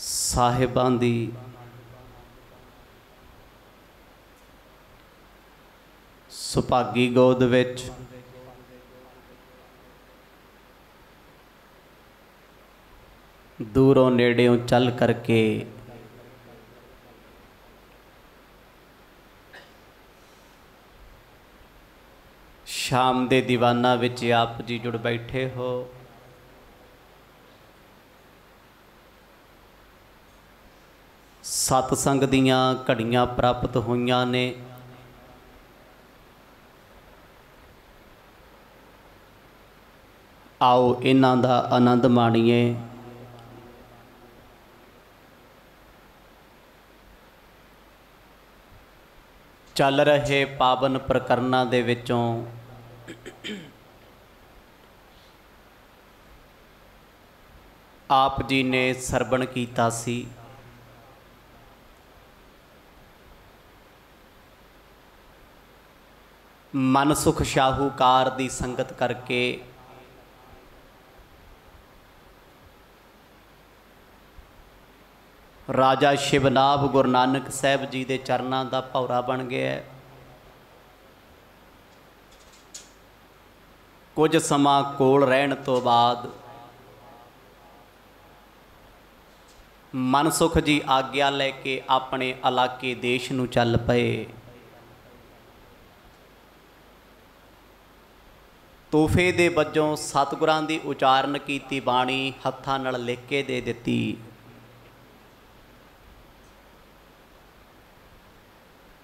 ਸਾਹਿਬਾਂ ਦੀ ਸੁਭਾਗੀ ਗੋਦ ਵਿੱਚ ਦੂਰੋਂ ਨੇੜਿਓਂ ਚੱਲ ਕਰਕੇ ਸ਼ਾਮ ਦੇ ਦੀਵਾਨਾਂ ਵਿੱਚ ਆਪ ਜੀ ਜੁੜ ਬੈਠੇ ਹੋ। ਸਤਸੰਗ ਦੀਆਂ ਘੜੀਆਂ ਪ੍ਰਾਪਤ ਹੋਈਆਂ ਨੇ। ਆਓ ਇਹਨਾਂ ਦਾ ਆਨੰਦ ਮਾਣੀਏ। ਚੱਲ ਰਹੇ ਪਾਵਨ ਪ੍ਰਕਰਨਾਂ ਦੇ ਵਿੱਚੋਂ ਆਪ ਜੀ ਨੇ ਸਰਵਣ ਕੀਤਾ ਸੀ। ਮਨ ਸੁਖ ਸ਼ਾਹੂਕਾਰ ਦੀ ਸੰਗਤ ਕਰਕੇ ਰਾਜਾ ਸ਼ਿਵਨਾਭ ਗੁਰੂ ਨਾਨਕ ਸਾਹਿਬ ਜੀ ਦੇ ਚਰਨਾਂ ਦਾ ਭੌਰਾ ਬਣ ਗਿਆ। ਕੁਝ ਸਮਾਂ ਕੋਲ ਰਹਿਣ ਤੋਂ ਬਾਅਦ ਮਨਸੁਖ ਜੀ ਆਗਿਆ ਲੈ ਕੇ ਆਪਣੇ ਇਲਾਕੇ ਦੇਸ਼ ਨੂੰ ਚੱਲ ਪਏ। ਤੋਹਫੇ ਦੇ ਵਜੋਂ ਸਤਿਗੁਰਾਂ ਦੀ ਉਚਾਰਨ ਕੀਤੀ ਬਾਣੀ ਹੱਥਾਂ ਨਾਲ ਲਿਖ ਕੇ ਦੇ ਦਿੱਤੀ।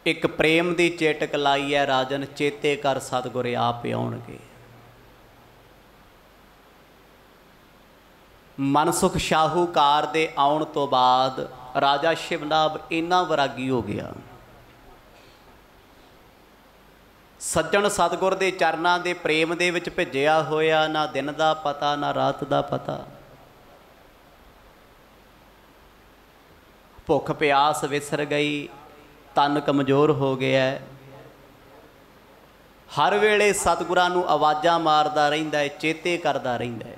ਇੱਕ ਪ੍ਰੇਮ ਦੀ ਚੇਟਕ ਲਾਈ ਹੈ, ਰਾਜਨ ਚੇਤੇ ਕਰ ਸਤਿਗੁਰ ਆਪ ਆਉਣਗੇ। ਮਨਸੁਖ ਸ਼ਾਹੂਕਾਰ ਦੇ ਆਉਣ ਤੋਂ ਬਾਅਦ ਰਾਜਾ ਸ਼ਿਵਨਾਭ ਇੰਨਾ ਵੈਰਾਗੀ ਹੋ ਗਿਆ। ਸੱਜਣ ਸਤਿਗੁਰ ਦੇ ਚਰਨਾਂ ਦੇ ਪ੍ਰੇਮ ਦੇ ਵਿੱਚ ਭਿੱਜਿਆ ਹੋਇਆ, ਨਾ ਦਿਨ ਦਾ ਪਤਾ ਨਾ ਰਾਤ ਦਾ ਪਤਾ। ਭੁੱਖ ਪਿਆਸ ਵਿਸਰ ਗਈ, ਤਨ ਕਮਜ਼ੋਰ ਹੋ ਗਿਆ। ਹਰ ਵੇਲੇ ਸਤਿਗੁਰਾਂ ਨੂੰ ਆਵਾਜ਼ਾਂ ਮਾਰਦਾ ਰਹਿੰਦਾ ਹੈ, ਚੇਤੇ ਕਰਦਾ ਰਹਿੰਦਾ ਹੈ।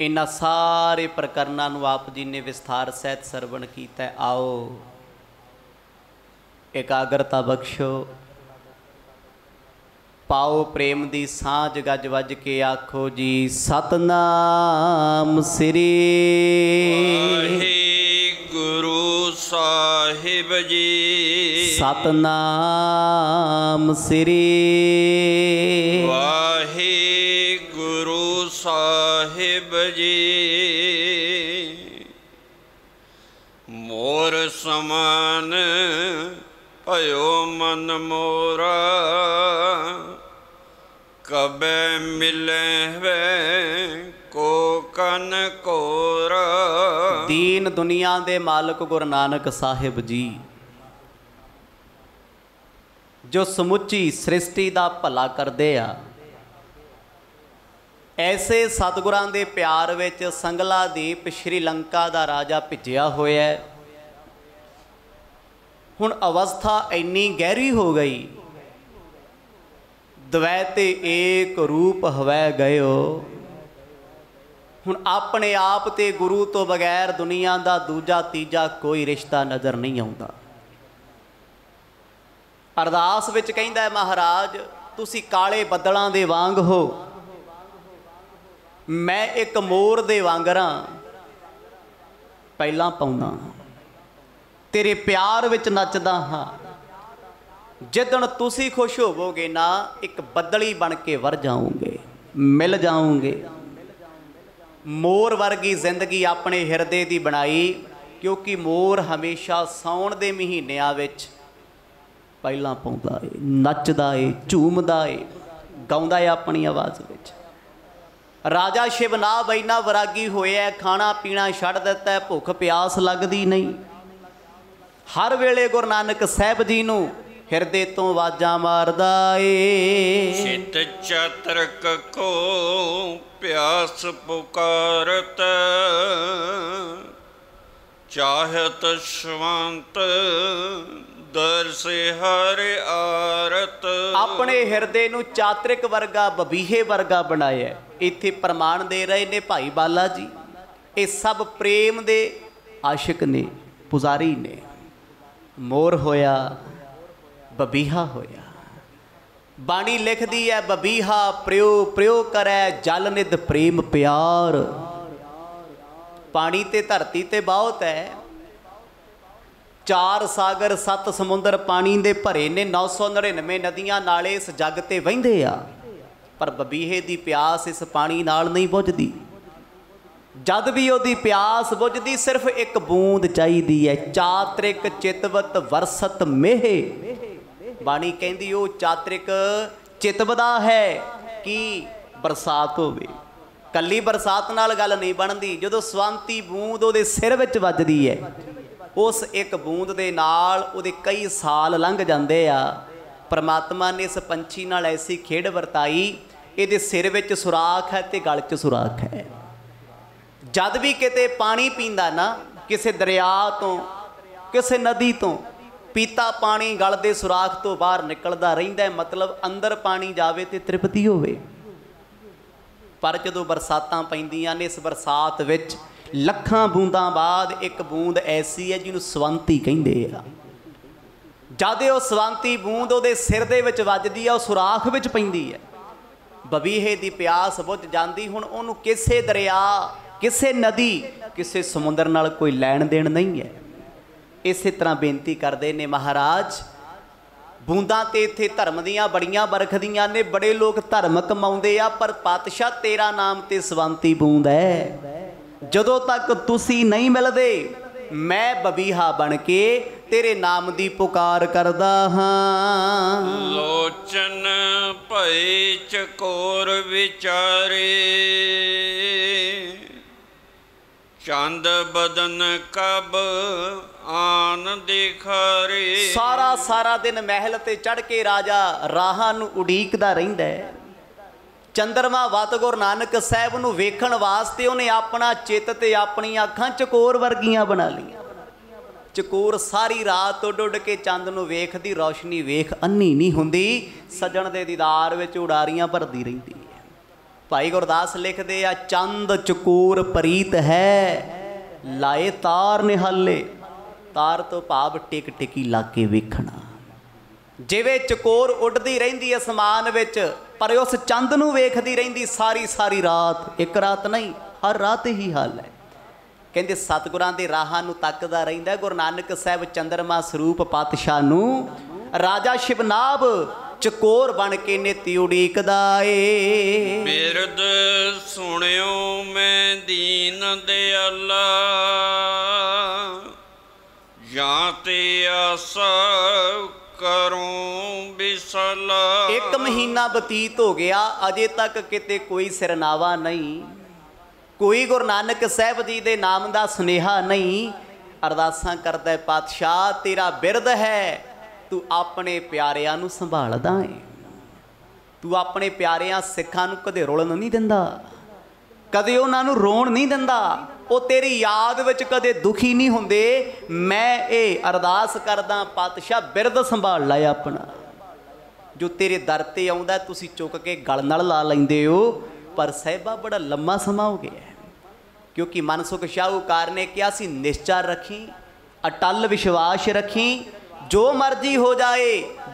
ਇਹਨਾਂ ਸਾਰੇ ਪ੍ਰਕਰਨਾਂ ਨੂੰ ਆਪ ਜੀ ਨੇ ਵਿਸਥਾਰ ਸਹਿਤ ਸਰਵਣ ਕੀਤਾ। ਆਓ ਇਕਾਗਰਤਾ ਬਖਸ਼ੋ, ਪਾਓ ਪ੍ਰੇਮ ਦੀ ਸਾਂਝ, ਗੱਜ ਵੱਜ ਕੇ ਆਖੋ ਜੀ ਸਤਨਾਮ ਸ੍ਰੀ ਵਾਹਿਗੁਰੂ ਸਾਹਿਬ ਜੀ। ਸਤਨਾਮ ਸ੍ਰੀ ਵਾਹਿਗੁਰੂ ਸਾਹਿਬ ਜੀ। ਮੋਰ ਸਮਾਨ ਭਇਓ ਮਨ ਮੋਰਾ, ਕਬੈ ਮਿਲੇ ਵੇ ਕੋ ਕਨ ਕੋਰਾ। ਦੀਨ ਦੁਨੀਆ ਦੇ ਮਾਲਕ ਗੁਰੂ ਨਾਨਕ ਸਾਹਿਬ ਜੀ, ਜੋ ਸਮੁੱਚੀ ਸ੍ਰਿਸ਼ਟੀ ਦਾ ਭਲਾ ਕਰਦੇ ਆ, ਐਸੇ ਸਤਿਗੁਰਾਂ ਦੇ ਪਿਆਰ ਵਿੱਚ ਸੰਗਲਾਦੀਪ ਸ਼੍ਰੀਲੰਕਾ ਦਾ ਰਾਜਾ ਭਿੱਜਿਆ ਹੋਇਆ। ਹੁਣ ਅਵਸਥਾ ਇੰਨੀ ਗਹਿਰੀ ਹੋ ਗਈ, ਦਵੈ ਤੇ ਏਕ ਰੂਪ ਹਵੈ ਗਇਓ। ਹੁਣ ਆਪਣੇ ਆਪ ਤੇ ਗੁਰੂ ਤੋਂ ਬਗੈਰ ਦੁਨੀਆ ਦਾ ਦੂਜਾ ਤੀਜਾ ਕੋਈ ਰਿਸ਼ਤਾ ਨਜ਼ਰ ਨਹੀਂ ਆਉਂਦਾ। ਅਰਦਾਸ ਵਿੱਚ ਕਹਿੰਦਾ ਮਹਾਰਾਜ, ਤੁਸੀਂ ਕਾਲੇ ਬੱਦਲਾਂ ਦੇ ਵਾਂਗ ਹੋ, ਮੈਂ ਇੱਕ ਮੋਰ ਦੇ ਵਾਂਗਰਾਂ ਪਹਿਲਾਂ ਪਾਉਂਦਾ, ਤੇਰੇ ਪਿਆਰ ਵਿੱਚ ਨੱਚਦਾ ਹਾਂ। ਜਿੱਦਣ ਤੁਸੀਂ ਖੁਸ਼ ਹੋਵੋਗੇ ਨਾ, ਇੱਕ ਬੱਦਲੀ ਬਣ ਕੇ ਵਰ ਜਾਓਗੇ, ਮਿਲ ਜਾਓਗੇ। ਮੋਰ ਵਰਗੀ ਜ਼ਿੰਦਗੀ ਆਪਣੇ ਹਿਰਦੇ ਦੀ ਬਣਾਈ, ਕਿਉਂਕਿ ਮੋਰ ਹਮੇਸ਼ਾ ਸਾਉਣ ਦੇ ਮਹੀਨਿਆਂ ਵਿੱਚ ਪਹਿਲਾਂ ਪਾਉਂਦਾ ਏ, ਨੱਚਦਾ ਏ, ਝੂਮਦਾ ਏ, ਗਾਉਂਦਾ ਏ ਆਪਣੀ ਆਵਾਜ਼ ਵਿੱਚ। ਰਾਜਾ ਸ਼ਿਵਨਾਭ ਇੰਨਾ ਵੈਰਾਗੀ ਹੋਇਆ, ਖਾਣਾ ਪੀਣਾ ਛੱਡ ਦਿੱਤਾ, ਭੁੱਖ ਪਿਆਸ ਲੱਗਦੀ ਨਹੀਂ। ਹਰ ਵੇਲੇ ਗੁਰੂ ਨਾਨਕ ਸਾਹਿਬ ਜੀ ਨੂੰ ਹਿਰਦੇ ਤੋਂ ਆਵਾਜ਼ਾਂ ਮਾਰਦਾ ਏ। ਚਿਤ ਚਾਤਰਕ ਕੋ ਪਿਆਸ ਪੁਕਾਰਤ, ਚਾਹਤ ਸ਼ਵੰਤ ਦਰਸੇ ਹਰ ਆਰਤ। ਆਪਣੇ ਹਿਰਦੇ ਨੂੰ ਚਾਤਰਿਕ ਵਰਗਾ, ਬਬੀਹੇ ਵਰਗਾ ਬਣਾਇਆ। ਇੱਥੇ ਪ੍ਰਮਾਣ ਦੇ ਰਹੇ ਨੇ ਭਾਈ ਬਾਲਾ ਜੀ। ये सब प्रेम दे आशिक ने, पुजारी ने। मोर होया बबीहा होया, बाणी लिखदी है बबीहा प्रियो प्रियो करे जल निध प्रेम प्यार। पानी ते धरती ते बहुत है, 4 सागर 7 समुंदर पानी दे भरे ने, 999 नदियां नाले इस जग ते वहिंदे आ, पर बबीहे दी प्यास इस पानी नाल नहीं बुझदी। जद भी ओदी प्यास बुझदी सिर्फ एक बूंद चाहिदी है। चात्रिक चितवत वरसत मेहे, बाणी कहंदी ओ चात्रिक चितवदा है कि बरसात होवे। कल्ली बरसात नाल गल नहीं बनदी, जदों स्वांती बूंद ओदे सिर विच वजदी है, उस एक बूंद दे नाल ओदे कई साल लंघ जांदे आ। परमात्मा ने इस पंछी नाल ऐसी खेड वरताई, इहदे सिर विच सुराख है ते गल च सुराख है। जद भी किते पानी पींदा ना, किसी दरिया तो किसी नदी तो, पीता पानी गल दे सुराख तो बाहर निकलदा रहिंदा है, मतलब अंदर पानी जावे ते तृप्ति होवे। पर जदों बरसातां पैंदियां ने, इस बरसात विच लखां बूंदां बाद एक बूंद ऐसी है जिन्हों स्वंती कहिंदे आ। जद वो स्वंती बूंद उहदे सिर दे विच वजदी है, सुराख विच पैंदी है, बबीहे दी प्यास बुझ जांदी। हुण उहनूं किसे दरिया, किसे नदी, किसे समुंदर नाल कोई लैण देण नहीं है। इस तरह बेनती करते ने महाराज, बूंदा ते इत्थे धर्म दियां बड़ियां बरखदियां ने, बड़े लोग धर्म कमाउंदे आ, पर पातशाह तेरा नाम ते सवंती बूंद है। जदों तक तुसी नहीं मिलदे, मैं बबीहा बन के तेरे नाम दी पुकार करदा हां। लोचन भई चकोर विचारे, चंद बदन कब आन दिखारे। सारा सारा दिन महल ते चढ़ के राजा राहां नूं उड़ीकदा रहिंदा है। चंद्रमा वत गुरु नानक साहब नूं वेखण वास्ते उन्हें अपना चित ते अपनी अखां चकोर वर्गियां बना लियां। चकोर सारी रात उड उड के चंद नूं वेखदी, रोशनी वेख अन्नी नहीं हुंदी, सजण दे दीदार विच उडारियां भरदी रहिंदी है। भाई गुरदास लिखदे आ, चंद चकोर प्रीत है लाए तार निहाले। तार तो भाव टिक टिकी लाके वेखना। जिवें चकोर उड़दी रहिंदी असमान विच, पर उस चंद नूं वेखदी रहिंदी सारी सारी रात। एक रात नहीं, हर रात ही हाल है। कहंदे सतगुरां दे राहां नूं तकदा रहिंदा गुरु नानक साहब चंद्रमा सरूप पातशाह नूं। राजा शिवनाभ चकोर बन के नित्य उड़ीकदा ए। बिरद सुनियो मैं दीन दयाला, जाते आसा करूं बिसला। एक महीना बतीत हो गया, अजे तक किते कोई सिरनावा नहीं, कोई गुरु नानक साहब जी दे नाम दा सुनेहा नहीं। अरदासां करदा पातशाह तेरा बिरद है, तू अपने प्यारिਆਂ ਨੂੰ संभालदा है, तू अपने प्यारिਆਂ सिखां ਨੂੰ कदे रुलन नहीं दिंदा, कदे उन्हां ਨੂੰ रोण नहीं दिंदा, वो तेरी याद विच कदे दुखी नहीं हुंदे। मैं ये अरदास करदा पातशाह बिरद संभाल लै अपना, जो तेरे दर ते आउंदा तुसीं चुक के गल नाल ला लैंदे हो। पर साहिबा बड़ा लंबा समा हो गया है, क्योंकि मनसुख शाहूकार ने कहा सी निश्चा रखी, अटल विश्वास रखी, जो मर्जी हो जाए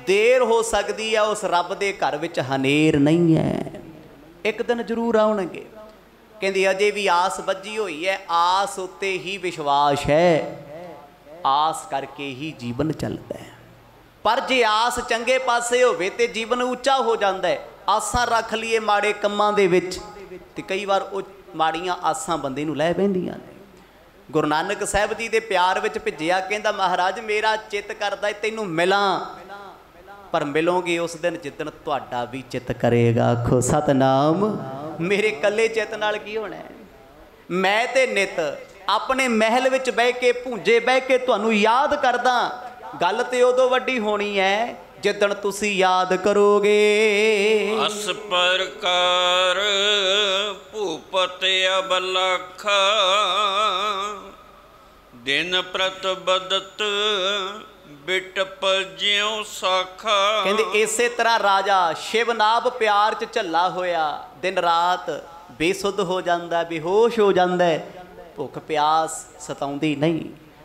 देर हो सकती है, उस रब दे घर विच हनेर नहीं है, एक दिन जरूर आउणगे। कहंदी अजे भी आस बजी हुई है, आस उत्ते ही विश्वास है, आस करके ही जीवन चलता है। पर जे आस चंगे पासे होवे ते जीवन उच्चा हो जाता है। आसां रख लीए माड़े कम्मां दे विच ते कई बार वो माड़ियां आसां बंदे नूं लै बहिंदियां ने। गुरु नानक साहब जी दे प्यार विच भिजिया, कहंदा महाराज मेरा चित करदा तैनूं मिलां, पर मिलोगे उस दिन जिदन तुहाडा भी चित करेगा। आखो सतनाम। मेरे कल्ले चित नाल की होना है? मैं ते नित अपने महल विच बह के भूंजे बह के तुहानूं याद करदा। गल ते उदों वड्डी होनी है जिदन तुसी याद करोगे। अस प्रकार भूपत अबलखा, दिन प्रत बदत बिटप ज्यों साखा। कहंदे इसे तरह राजा शिवनाभ प्यार च झल्ला होया, दिन रात बेसुध हो जाता, बेहोश हो जाता है, भुख प्यास सताउंदी नहीं,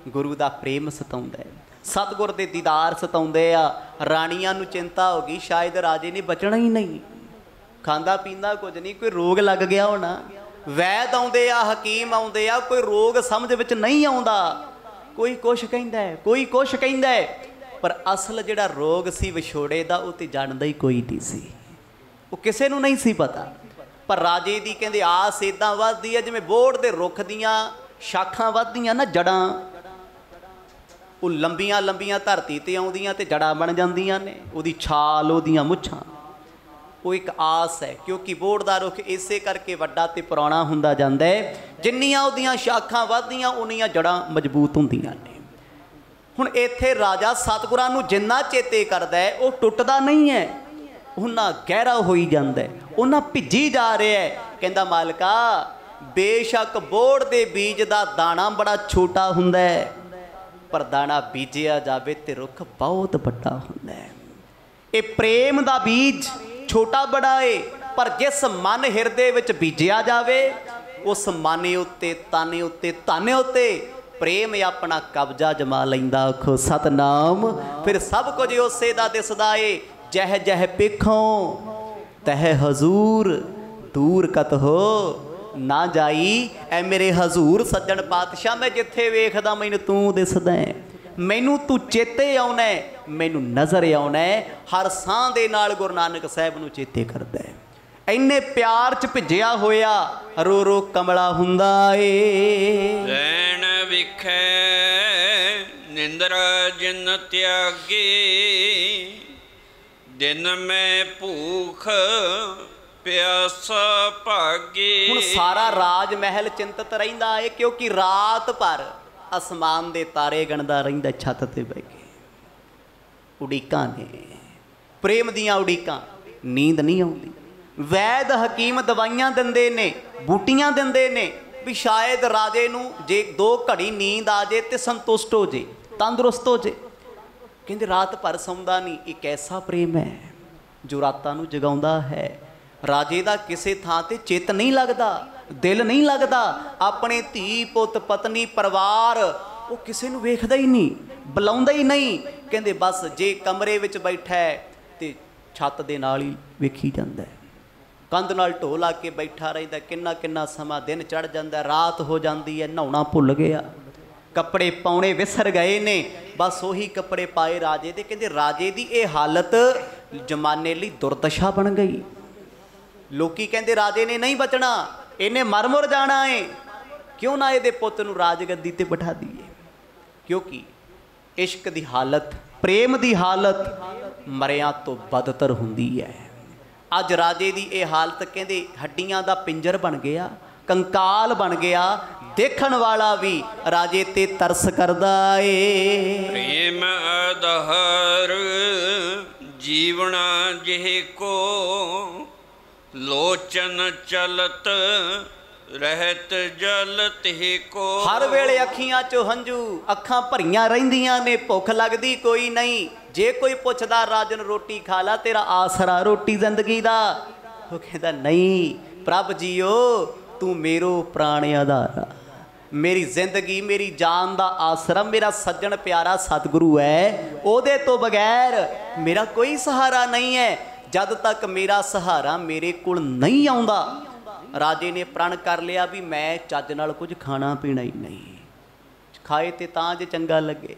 गुरु दा प्रेम सताउंदा है, सतगुर दे दीदार सताउंदे आ। राणियां नूं चिंता हो गई शायद राजे ने बचना ही नहीं, खांदा पींदा कुछ नहीं, कोई रोग लग गया होना। वैद आउंदे आ, हकीम आउंदे आ, कोई रोग समझ विच नहीं आउंदा, कोई कुछ कहंदा है, कोई कुछ कहंदा है, पर असल जिहड़ा रोग सी विछोड़े दा, वो ते जानदा ही कोई नहीं सी, वो किसे नूं नहीं सी पता। पर राजे दी कहंदे आस इदां वधदी है जिवें बोड़ दे रुख दीआं शाखां वधदियां ना, जड़ां वो लंबियां लंबियां धरती ते आउंदियां ते जड़ां बन जांदियां ने, उहदी छाल उहदियां मुच्छां, वो एक आस है। क्योंकि बोड़ दा रुख इसे करके वड्डा ते पुराना हुंदा जांदा है, जिन्नियां उहदियां शाखां वधदियां उन्नियां जड़ां मजबूत हुंदियां ने। हुण इत्थे राजा सतगुरां नूं जिन्ना चेते करदा है वो टुटदा नहीं है, उन्ना गहरा होई जांदा है, उन्ना भिजी जा रहा है। कहंदा मालका बेशक बोड़ दे बीज दा दाना बड़ा छोटा हुंदा है, पर दाना बीजिया जावे ते रुख बहुत बड़ा हुंदा है। ये प्रेम दा बीज छोटा बड़ा है, पर जिस मन हिरदे विच बीजिया जावे उस माने उत्ते ताने उत्ते ताने उत्ते प्रेम अपना कब्जा जमा लैंदा। आखो सतनाम। फिर सब कुछ उसे दा दिसदा है, जह जह पेखों तह हजूर दूर कत हो ना जाई। ऐ मेरे हजूर सज्जन पातशाह, मैं जिथे वेखदा मैनू तू दिसदा है, मैनू तू चेते आउना है, मैनू नज़र आउना है। हर साह दे नाल गुरु नानक साहब नू चेते करदा है। इन्ने प्यार च भिजिया होया रो रो कमला हुंदा ए। रैन विखै निंद्रा जिन त्यागे, दिन में भूख प्यासा भागे। हुण सारा राज महल चिंतित रहिंदा है, क्योंकि रात भर आसमान दे तारे गणदा रहिंदा छत ते बह के। उड़ीकां ने प्रेम दियां उड़ीकां, नींद नहीं आउंदी। वैद हकीम दवाइयां दिंदे ने, बूटियां दिंदे ने, भी शायद राजे नूं जे 2 घड़ी नींद आ जाए तो संतुष्ट हो जाए, तंदुरुस्त हो जाए। कहंदे रात भर सौंदा नहीं। एक ऐसा प्रेम है जो रातां नूं जगाउंदा है। राजे दा किसे थां ते चित नहीं लगदा, दिल नहीं लगदा, अपने धी पुत पत्नी परिवार वो किसे नूं वेखदा ही नहीं, बुलाउंदा ही नहीं। कहंदे बस जे कमरे विच बैठा है ते छत दे नाल ही वेखी जांदा है, कंध नाल ढो ला के बैठा रहिंदा। किन्ना किन्ना समा दिन चढ़ जांदा, रात हो जाती है, नहाउणा भुल गया, कपड़े पाउणे विसर गए ने, बस उही कपड़े पाए राजे दे। कहंदे राजे दी ये हालत जमाने लई दुर्दशा बन गई। लोकी कहंदे राजे ने नहीं बचना, इन्हें मर मुर जाना है, क्यों ना इहदे पुੱਤ नूं राजगद्दी ते बिठा दईए। क्योंकि इश्क दी हालत, प्रेम दी हालत मरियां तो बदतर हुंदी है। अज राजे दी ये हालत कहंदे हड्डियां दा पिंजर बन गया, कंकाल बन गया। देखण वाला भी राजे ते तरस करदा ए। प्रेम आधार जीवना जिह को, लोचन चलत रहत जल तिह को। हर वेले अखियां चो हंझू, अखां भरियां रहिंदियां ने, भुख लगदी कोई नहीं। जे कोई पुछदा राजन रोटी खा ला, तेरा आसरा रोटी जिंदगी दा, वो कहंदा नहीं प्रभ जीओ तू मेरो प्राण आधारा, मेरी जिंदगी मेरी जान दा आसरा मेरा सज्जन प्यारा सतगुरु है। ओदे तो बगैर मेरा कोई सहारा नहीं है। जद तक मेरा सहारा मेरे कोल नहीं आउंदा, राजे ने प्रण कर लिया भी मैं चज नाल कुछ खाना पीना ही नहीं, खाए ते तां जे चंगा लगे।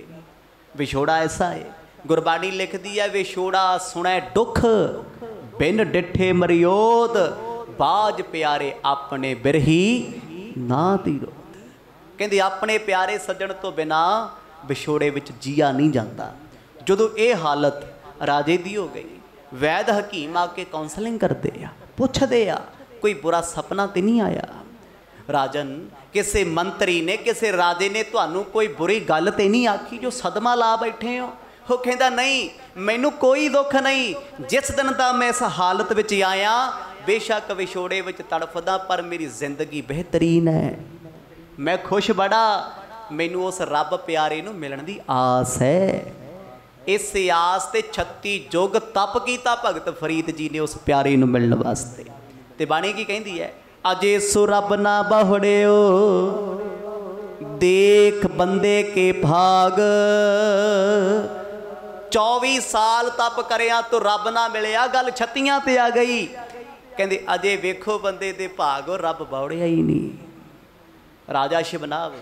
विछोड़ा ऐसा है, गुरबाणी लिखदी है विछोड़ा सुनै दुख, बिन डिठे मरियोत, बाज प्यारे अपने बिरही ना तीरो। कहंदे अपने प्यारे सज्जण तो बिना विछोड़े विच जिया नहीं जाता। जदों ये हालत राजे दी हो गई, वैद हकीम आके काउंसलिंग करते आ, पुछदे आ कोई बुरा सपना तो नहीं आया। राजन किसी मंत्री ने किसी राजे ने तुहानू कोई बुरी गल तो नहीं आखी जो सदमा ला बैठे हो? वो कहता नहीं मैनू कोई दुख नहीं, जिस दिन का मैं इस हालत विच आया बेशक विछोड़े विच तड़फदा पर मेरी जिंदगी बेहतरीन है, मैं खुश बड़ा, मैनू उस रब प्यारे नू मिलण दी आस है। इस आस ते 36 जुग तप कीता भगत फरीद जी ने उस प्यारे नू मिलण वास्ते। ते बाणी की कहती है, अजे सो रब ना बहुड़ियो देख बंदे के भाग। 24 साल तप करिया तो रब ना मिलिया, गल 36 ते आ गई। कहते अजे वेखो बंदे दे भाग, रब बौड़िया ही नहीं। राजा शिवनाभ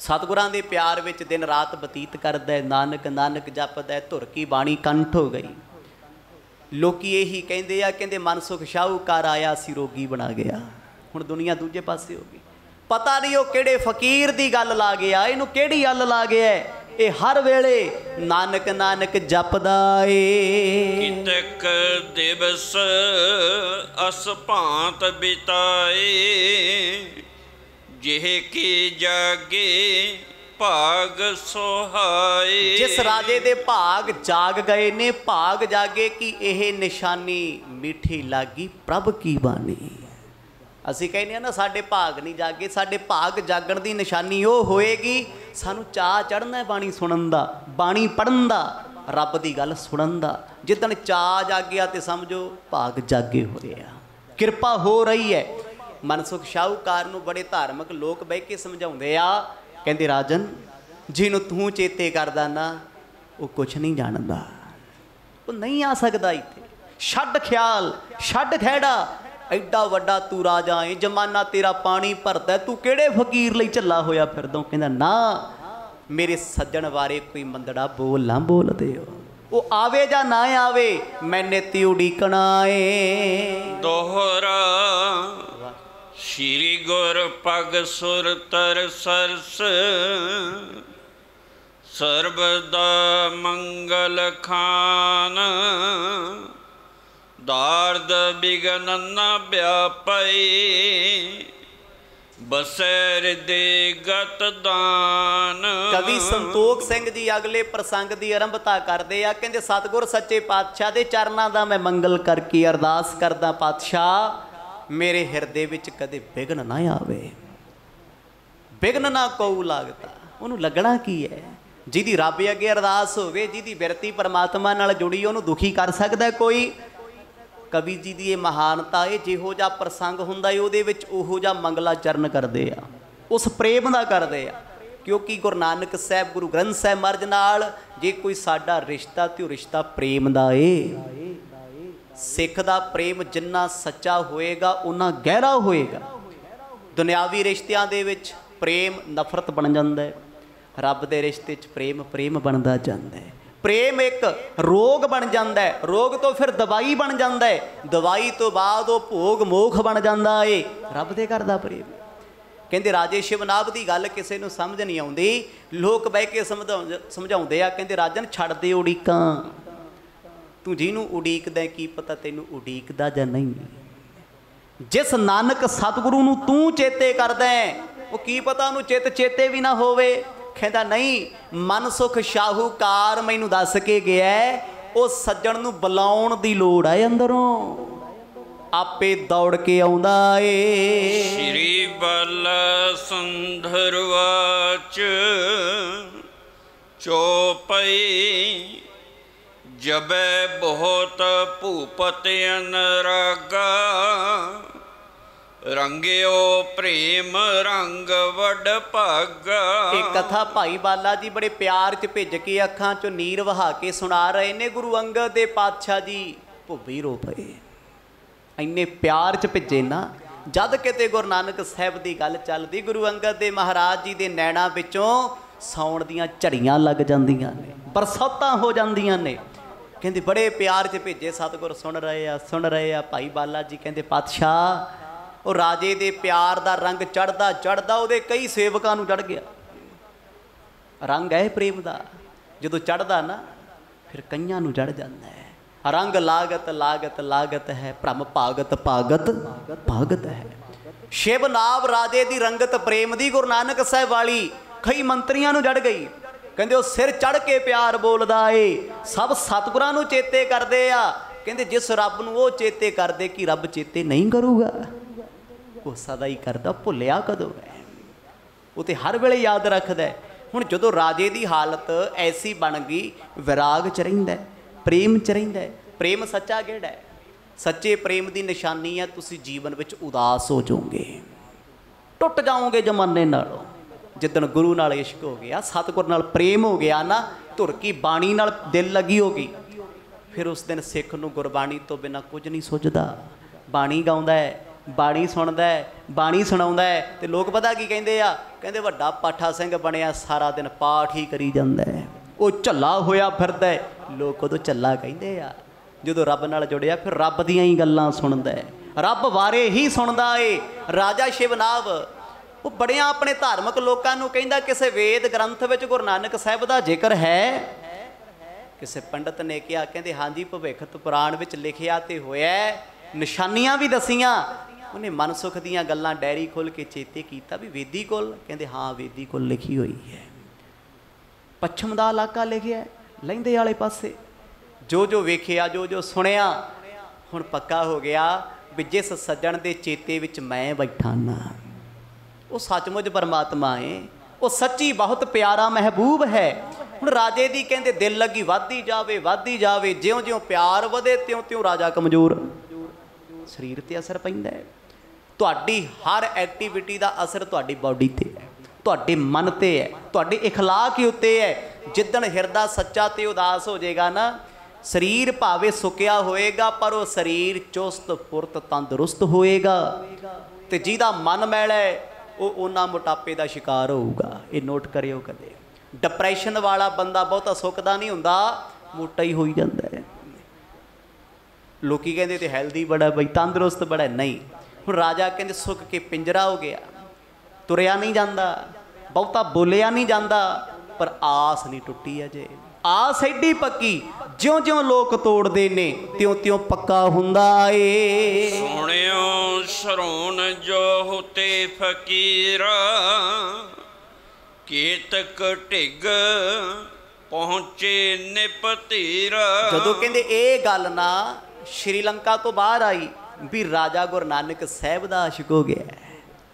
सतगुरां दे प्यार विच दिन रात बतीत करदा है, नानक नानक जपदा है, धुर की बाणी कंठ हो गई। लोकी यही कहंदे आ, कहंदे मनसुख शाहूकार आया सी रोगी बना गया। हुण दुनिया दूजे पासे हो गई, पता नहीं वो किहड़े फकीर दी गल ला गया, इनू किहड़ी गल ला गया। ये हर वेले नानक नानक जपदा ए। कितक दिवस अस भांत बिताए, जिह की जागे भाग सुहाए। जिस राजे दे भाग जाग गए ने, भाग जागे कि यह निशानी मीठी लागी प्रभ की बानी। असी कहने ना साडे भाग नहीं जागे, साडे भाग जागण दी निशानी वो होएगी सानू चाह चढ़ना है बाणी सुनन दा, बाणी पढ़न दा, रब दी गल सुनन दा। जिदन चाह जागिया तो समझो भाग जागे होए आ, किरपा हो रही है। मनसुख शाहूकार नूं बड़े धार्मिक लोग बह के समझाउंदे आ, कहंदे राजन जिन्हों तू चेते करदा ना वो कुछ नहीं जानदा, वो नहीं आ सकदा इत्थे। छड्ड ख्याल छड्ड खैड़ा, एडा वड्डा तू राजा है, जमाना तेरा पानी भरदा, तू किहड़े फकीर लई झल्ला होया फिरदा। कहंदा ना मेरे सज्जण बारे कोई मंदड़ा बोल ना बोल दिओ, वो आवे जा ना आवे मैंने ती उड़ीकना है। दोहरा श्री गुर पग सुर तर सरस, सर्वदा मंगल खान। दार्द बिघन न व्यापई, बसैर दे गत दान। कवि संतोख सिंह जी अगले प्रसंग की आरंभता करते हैं, कहते सतगुर सच्चे पातशाह के चरणों का मैं मंगल करके अरदास करदा, पातशाह मेरे हिरदे विच कदे विघन ना आवे। विघन ना कोऊ लागता, उन्होंने लगना की है। जिहदी रब अगे अरदास होवे, जिहदी बिरती परमात्मा नाल जुड़ी, उन्होंने दुखी कर सकता है कोई। कवि जी की यह महानता है, जिहो जा प्रसंग हुंदा है उहदे विच उहो जा मंगला चरण करते आ, उस प्रेम दा करते आ। क्योंकि गुरु नानक साहब गुरु ग्रंथ साहब महाराज नाल जे कोई साडा रिश्ता ते रिश्ता प्रेम दा है। सिख दा प्रेम जिन्ना सच्चा होएगा उन्ना गहरा होएगा। दुनियावी रिश्तियां दे विच प्रेम नफरत बन जाता है, रब दे रिश्ते च प्रेम प्रेम बनता जाता है। प्रेम एक रोग बन जाता है, रोग तो फिर दवाई बन जाता है, दवाई तो बाद वो भोग मोख बन जाता है। रब दे घर दा प्रेम। कहते राजे शिवनाभ की गल किसी को समझ नहीं आती, लोग बह के समझाते आ, कहते राजन छड़ दे उड़ीकां, तू जिन्हों उड़ीकदा की पता तेनू उड़ीकदा जां नहीं। जिस नानक सतगुरु नूं तू चेते करदा है वो की पता उन्होंने चित चेते भी ना होवे। कहता नहीं मनसुख शाहूकार मैनू दस के गया वो सज्जण नूं बुलाउण दी लोड़ है, अंदरों आपे दौड़ के आउंदा ए। श्री बाला संधरवाच चौपई, जबै बहुत भूपत अनुरागा। रंगियो प्रेम रंग वड भागा। एक कथा भाई बाला जी बड़े प्यार च भेज के अखां चो नीर वहा के सुना रहे ने। गुरु अंगद दे पातशाह जी भुब्बी रो पए, इन्ने प्यार च भेजे ना। जद किते गुरु नानक साहब की गल चलदी, गुरु अंगद दे महाराज जी दे नैणा विचों सौण दियां झड़ियां लग जांदियां ने, बरसातां हो जांदियां ने। कहते बड़े प्यार च भेजे, सतगुर सुन रहे आ। भाई बाला जी कहते पातशाह वो राजे दे प्यार दा रंग चढ़दा चढ़दा उहदे कई सेवकां नूं चढ़ गया। रंग है प्रेम दा, जदों चढ़दा ना फिर कईयां नूं चढ़ जांदा है। रंग लागत लागत लागत है, भ्रम भागत भागत भागत है। शिव नाभ राजे दी रंगत प्रेम दी गुरु नानक साहब वाली कई मंत्रियां नूं चढ़ गई। कहंदे वो सिर चढ़ के प्यार बोलदा है, सब सतगुरां नूं चेते करदे आ। कहंदे जिस रब नूं वो चेते करदे कि रब चेते नहीं करूगा, वो सदा ही करदा, भुलिया कदों है, वो तो हर वेले याद रखदा है। हुण जदों राजे की हालत ऐसी बन गई, विराग च रहिंदा है, प्रेम च रहिंदा है। प्रेम सच्चा किहड़ा है? सच्चे प्रेम की निशानी है तुसीं जीवन विच उदास हो जाओगे, टुट जाओगे जमाने नालों। जिदन गुरु नाल इश्क हो गया, सतगुर नाल प्रेम हो गया ना, धुर की बाणी नाल दिल लगी होगी, फिर उस दिन सिख नूं गुरबाणी तो बिना कुछ नहीं सुझदा। बाणी गाउंदा है, बाणी सुणदा है, बाणी सुणाउंदा है, ते लोग पता की कहिंदे आ, कहिंदे वड्डा पाठा सिंह बणिया सारा दिन पाठ ही करी जांदा है, वो झल्ला होया फिरदा है। लोग उदों झल्ला कहिंदे आ, जदों रब नाल जुड़िया फिर रब दियां ही गल्लां सुणदा है, रब बारे ही सुणदा है। राजा शिवनाभ वो बड़िया अपने धार्मिक लोगों को कहता, किसी वेद ग्रंथ में गुरु नानक साहब का जिक्र है? किसी पंडित ने कहा, कहते हाँ जी भविखत पुराण में लिखिया तो होया, निशानियां भी दसियां। उन्हें मनसुख दियां गल्लां डायरी खोल के चेते किया भी वेदी कोल, कहते हाँ वेदी कोल लिखी हुई है। पश्चिम का इलाका लिखिया है, लहिंदे वाले पासे जो जो वेखिया, जो जो सुनिया, हुण पक्का हो गया भी जिस सज्जण के चेते विच मैं बैठा ना, वो सचमुच परमात्मा है, वो सच्ची बहुत प्यारा महबूब है। हुण राजे दी कहंदे दिल लगी वधदी जावे, वधदी जावे, ज्यों ज्यों प्यार वधे त्यों त्यों राजा कमजोर, शरीर ते असर पैंदा है। तुहाडी हर एक्टिविटी का असर तुहाडी बॉडी ते है, तुहाडे मन ते है, तुहाडे इखलाक के उत्ते है। जिदन हिरदा सच्चा ते उदास हो जाएगा ना, शरीर भावे सुकिया होएगा पर वो शरीर चुस्त फुरत तंदुरुस्त होएगा, ते जिहदा मन मैला है वो उन्ना मोटापे का शिकार होगा। ये नोट करियो कदे। डिप्रैशन वाला बंदा बहुता सुखदा नहीं हुंदा, मोटा ही हो जाता है। लोकी कहते तो हैल्दी बड़ा बई, तंदुरुस्त बड़ा, नहीं। हुण राजा कहते सुख के पिंजरा हो गया, तुरया नहीं जाता, बहुता बोलिया नहीं जाता, पर आस नहीं टुटी अजे। आस एडी पक्की, ज्यों ज्यों लोग तोड़ते ने त्यों त्यों पक्का हुंदा ए। सुनियो सरोन जो होते फकीरा, केतक ढिग पहुंचे निपतीरा। जदों कहंदे ये गल ना श्रीलंका तो बाहर आई भी राजा गुरु नानक साहब दा आशिक हो गया,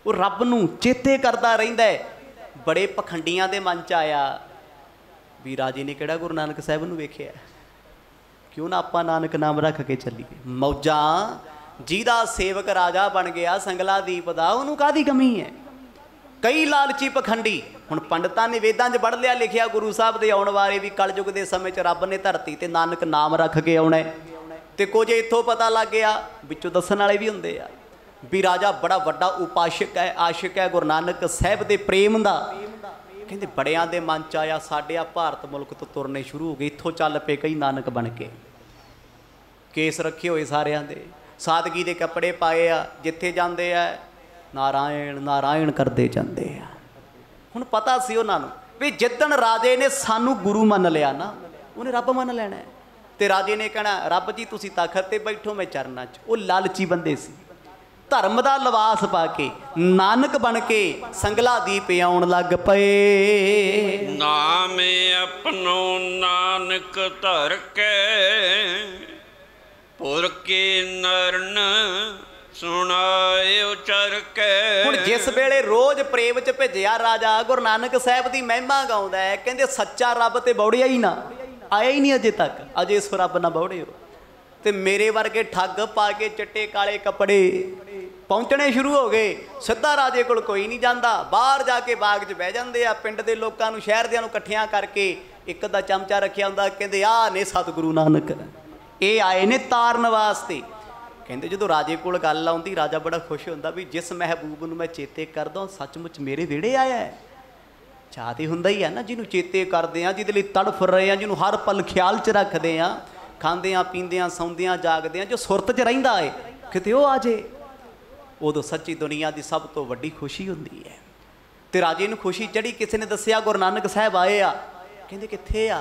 वो रब नूं चेते करता रहिंदा है। बड़े पखंडियां दे मन च आया भी राजे ने किहड़ा गुरु नानक साहब नूं वेखिया, क्यों ना आपां नानक नाम रख के चलीए। मौजां जिहदा सेवक राजा बन गया संगला दीप दा, उहनूं काहदी कमी है। कई लालची पखंडी हुण पंडितां ने वेदां 'च पढ़ लिया लिखिया गुरु साहब दे आउण बारे भी कलयुग दे समय 'च रब ने धरती ते नानक नाम रख के आउणा है, ते कुछ इत्थों पता लग गया, विचों दस्सण वाले भी हुंदे आ भी राजा बड़ा वड्डा उपासक है, आशिक है गुरु नानक साहब दे प्रेम दा। कहंदे बड़ियां दे मन च आया साडे भारत मुल्क तो तुरने शुरू हो गए, इत्थों चल पे कई नानक बन के, केस रखे हुए सारियां दे, सादगी दे कपड़े पाए आ, जिथे जाते आ नारायण नारायण करते जाते आ। हुण पता सी उन्हां नूं भी जिद्दण राजे ने सानू गुरु मन लिया ना, उन्हें रब मन लेना है। ते राजे ने कहना रब जी तुसी तखत ते बैठो मैं चरना च। वो लालची बंदे सी, धर्म का लिबास पा के नानक बन के संगला दीप आउण लग पे। नाम अपनो नानक धर के, पुर के नरन सुनाए उचर के। हुण जिस वेले रोज प्रेम च भेजिया राजा गुरु नानक साहब की महिमा गाउंदा है, कहंदे सच्चा रब ते बौड़िया ही ना, आया ही नहीं अजे तक, अजे इस रब ना बौड़े हो। ते मेरे वर्गे ठग पा के चिट्टे काले कपड़े पहुंचने शुरू हो गए। सीधा राजे कोल कोई नहीं जाता, बाहर जाके बाग च बह जाते आ। पिंड के लोगों को शहर दियां नूं इकट्ठियां करके एक दा चमचा रखिया हुंदा, कहंदे आ ने सतगुरु नानक, ये आए ने तारन वास्ते। कहंदे जदों राजे कोल गल आउंदी राजा बड़ा खुश हुंदा भी जिस महबूब नूं मैं चेते करदा सचमुच मेरे विहड़े आया है। चाह ते हुंदा ही है ना, जिन्हों चेते करते हैं, जिहदे लई तड़फ रहे हैं, जिन्हों हर पल ख्याल च रखते हैं, खांदियां पींदियां सौंदियां जागदियां, जो सुरत च रहिंदा है, किते वो आ जे, उदों सच्ची दुनिया की सब तो वड्डी खुशी हुंदी है। ते राजे नूं खुशी चढ़ी, किसी ने दस्सिया गुरु नानक साहब आए आ। कहंदे कित्थे आ?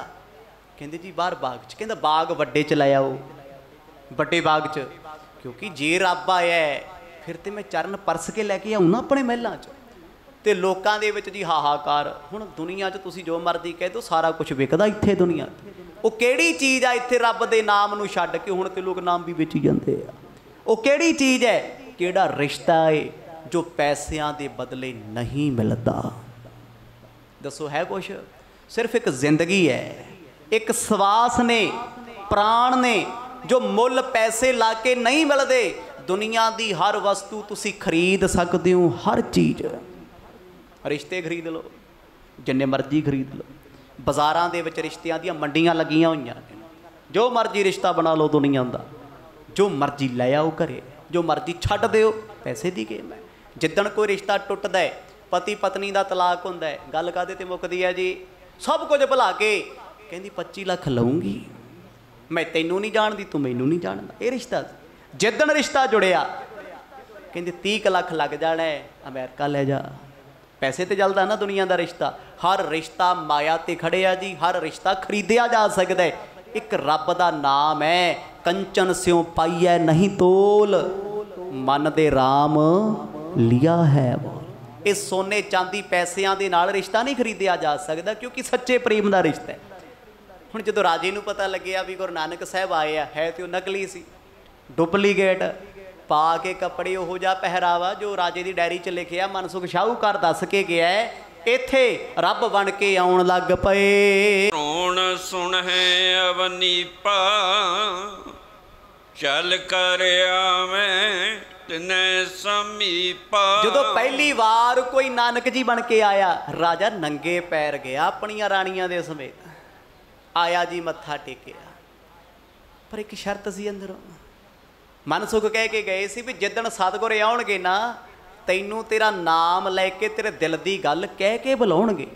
कहंदे जी बाहर बाग च। कहंदा बाग वड्डे च लै आओ, वड्डे बाग च, क्योंकि जे रब आया फिर तो मैं चरण परस के लैके आऊँ ना अपने महलों च। ते लोकां दे विच जी हाहाकार। हुण दुनिया च तुसीं जो मर्जी कह दो, सारा कुछ विकदा इत्थे दुनिया ते। वो किहड़ी चीज़ आ इत्थे रब दे नाम नूं छड्ड के हुण ते लोग नाम भी बेची जांदे आ। वो किहड़ी चीज़ है, किहड़ा रिश्ता है जो पैसिਆਂ दे बदले नहीं मिलता? दसो है कुछ? सिर्फ एक जिंदगी है, एक श्वास ने, प्राण ने, जो मुल पैसे ला के नहीं मिलते। दुनिया की हर वस्तु तुसी खरीद सकते हो, हर चीज़ रिश्ते खरीद लो, जिन्ने मर्जी खरीद लो। बाज़ारां दे विच रिश्तियां ਦੀਆਂ ਮੰਡੀਆਂ ਲੱਗੀਆਂ ਹੋਈਆਂ ਨੇ। जो मर्जी रिश्ता बना लो दुनिया का, जो मर्जी लै आओ घरे, जो मर्जी छड्ड दिओ, पैसे की गेम है। जिद्दण कोई रिश्ता टुटदा है, पति पत्नी का तलाक हुंदा है, गल काहदे ते मुकदी है जी? सब कुछ भुला के कहंदी 25 लाख लऊंगी, मैं तैनूं नहीं जानदी, तू मैनूं नहीं जानदा। ये रिश्ता जिद्दण रिश्ता जुड़िया कहंदी 30 लाख लग जाना है, अमेरिका ले जा। पैसे तो चलदा ना दुनिया का रिश्ता। हर रिश्ता माया ते खड़े आ जी, हर रिश्ता खरीदिया जा सकता है। एक रब का नाम है, कंचन स्यों पाइए नहीं तोल, मन दे राम लिया है बोल। इस सोने चांदी पैसिਆਂ ਦੇ ਨਾਲ रिश्ता नहीं खरीदिया जा सकता, क्योंकि सच्चे प्रेम का रिश्ता है। ਹੁਣ ਜਦੋਂ राजे ਨੂੰ पता लग्या भी गुरु नानक साहब आए है तो नकली सी, डुप्लीकेट पा के कपड़े ओहो जिहा पहरावा जो राजे की डायरी च लिखिया मनसुख शाहूकार दस के गया है, इत्थे रब बन के आउण लग पए। रोण सुन है अवनीपा, चल कर आवें तिने समीपा। जदों पहली बार कोई नानक जी बन के आया, राजा नंगे पैर गया अपनिया रानियां दे समेत, आया जी मत्था टेकिया। पर एक शर्त सी अंदरों, मनसुख कह के गए सी भी जिद्दण सतगुर आउणगे ना, तैनूं तेरा नाम लैके तेरे दिल की गल कह के बुलाउणगे।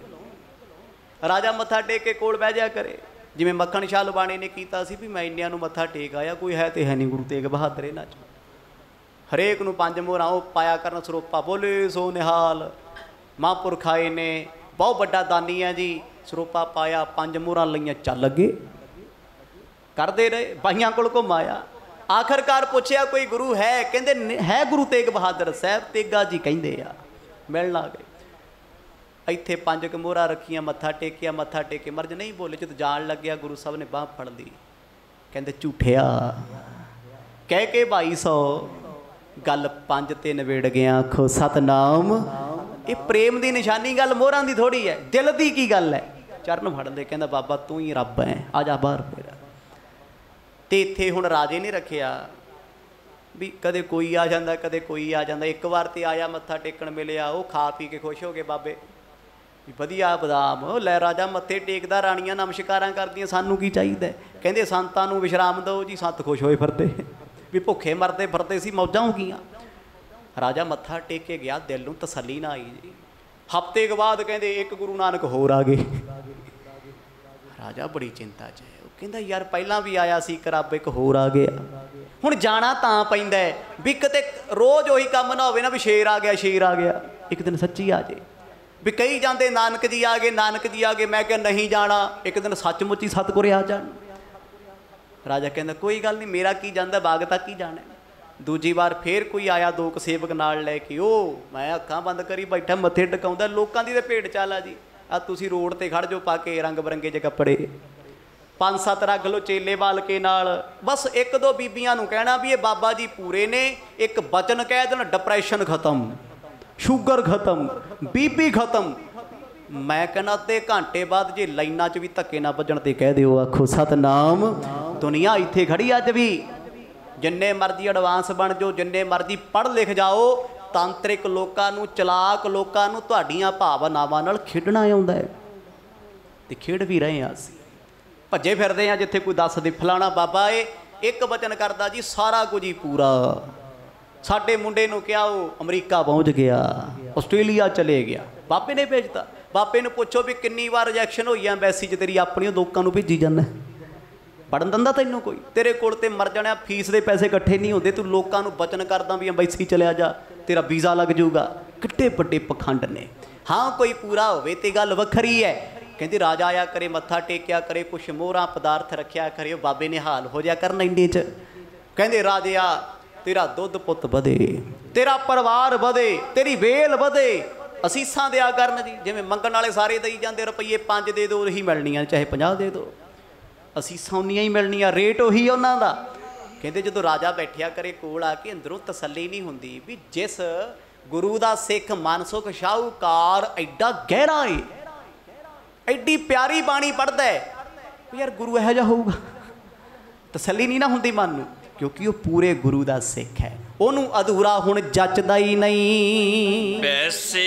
राजा मत्था टेक के कोल बह जा करे, जिवें मक्खण शाह लुबाणी ने कीता सी भी मैं इन्नियां नूं मत्था टेक आया, कोई है तो है नहीं गुरु तेग बहादुर इन्हां चों। हरेक नूं 5 मोहरां वो पाया करन सरोपा, बोले सो निहाल महापुरख आए ने, बहुत बड़ा दानी है जी, सरोपा पाया 5 मोहरां लईआं, चल अगे करदे रहे, बाईआं कोल घुम आया। आखिरकार पूछया कोई गुरु है, कहंदे है गुरु तेग बहादुर साहब, तेगा जी कहिंदे आ। मिलण आ गए, इत्थे 5 मोहरा रखियां, मत्था टेकिया, मत्था टेक के मर्ज नहीं बोले। जद जान लग्या गुरु साहब ने बांह फड़ ली, कहंदे झूठिया कह के 2200 गल 5 ते नवेड़ गया, आखो सतनाम। ये प्रेम की निशानी, गल मोहरां दी थोड़ी है, दिल की की गल है। चरण फड़ दे, कहंदा बाबा तू ही रब है, आ जा बाहर फिर। तो इत्थे हुण राजे ने रखिया भी कदे कोई आ जाता, कदे कोई आ जाता। एक बार तो आया मत्था टेकण मिलिया, वो खा पी के खुश हो गए बाबे भी वधिया बदाम लै, राजा मत्थे टेकदा, राणियां नमस्कारां करदियां, सानू की चाहिए। कहंदे संतां नूं विश्राम दो जी, संत खुश होए फिरदे भी भुखे मरदे फिरदे सी, मौजां हो गईयां। राजा मत्था टेक के गया, दिल नूं तसल्ली ना आई जी। हफ्ते के बाद कहंदे एक गुरु नानक होर आ गए। राजा बड़ी चिंता च है, कहंदा यार पहलां भी आया सी, रब एक होर आ गया। हुण जाना तां पैंदा है भी किते रोज़ उही काम ना होवे ना भी शेर आ गया, शेर आ गया, एक दिन सच्ची आ जाए। भी कई जाते नानक जी आ गए, नानक जी आ गए, मैं क्या नहीं जाना, एक दिन सचमुच ही सतगुर आ जाण। राजा कहंदा कोई गल नहीं, मेरा की जांदा, बाग तक ही जाना। दूजी बार फिर कोई आया, 2 सेवक नाल लैके, ओ मैं अखां बंद करी बैठा, मत्थे टकाउंदा, लोकां दी ते भेड चाल आ जी। आ तुसी रोड ते खड़ जो पा के रंग बरंगे जे कपड़े, 5-7 रख लो चेले वाल के नाल, बस 1-2 बीबियां नूं कहना भी ये बाबा जी पूरे ने, एक बचन कह देन डिप्रैशन खत्म, शुगर खत्म, बीपी खत्म। मैं कहना अद्धे घंटे बाद जे लाइनां च भी धक्के ना बजण ते कह दिओ, आखो सतनाम। दुनिया इत्थे खड़ी अज भी, जिन्ने मर्जी एडवांस बन जाओ, जिन्ने मर्जी पढ़ लिख जाओ, तांत्रिक लोकां नूं, चलाक लोकां नूं तुहाडीआं भावनावां नाल खेडना आउंदा है ते खेड भी रहे हां। असीं भज्जे फिरदे हैं जिथे कोई दस दे फलाना बाबा है, एक वचन करदा जी सारा कुछ ही पूरा। साडे मुंडे नूं क्या वो अमरीका पहुँच गया, आस्ट्रेलिया चले गया, बाबे ने भेजता। बाबे नूं पुछो भी किन्नी बार रिजैक्शन होई है एम्बैसी च तेरी, अपनी लोकां नूं भेजी जाना, पढ़न दिंदा तैनूं कोई? तेरे कोल ते मर जाना, फीस दे पैसे इकट्ठे नहीं होंदे, तू लोकां नूं वचन करदा भी एम्बैसी चलिया जा, तेरा वीज़ा लग जाऊगा। किड्डे वड्डे पखंड ने। हाँ कोई पूरा होवे ते गल वखरी है। कहते राजा आया करे, मत्था टेकिया करे, कुछ मोहरा पदार्थ रखिया करे, बाबे ने हाल हो जाया करना इंडे च। कहते राजे आ तेरा दुध पुत बधे, तेरा परिवार बधे, तेरी वेल बधे, असीसां दिया करन जी। जिवें मंगण वाले सारे दई जाते, रुपये 5 दे दो ही मिलनियां, चाहे 50 दे दो, असीसां उन्नियां ही मिलनियां, रेट उही उन्हां दा। कहते जो राजा बैठिया करे कोल आके, अंदरों तसल्ली नहीं हुंदी भी जिस गुरु दा सिख मनसुख शाहूकार एडा गहरा है, एडी प्यारी बाणी पढ़दा है, यार गुरु इहो जिहा होऊगा, तसल्ली नहीं ना हुंदी मन नूं, क्योंकि वो पूरे गुरु दा सिख है। ਉਹਨੂੰ ਅਧੂਰਾ ਹੁਣ ਜੱਚਦਾ ਹੀ ਨਹੀਂ। वैसे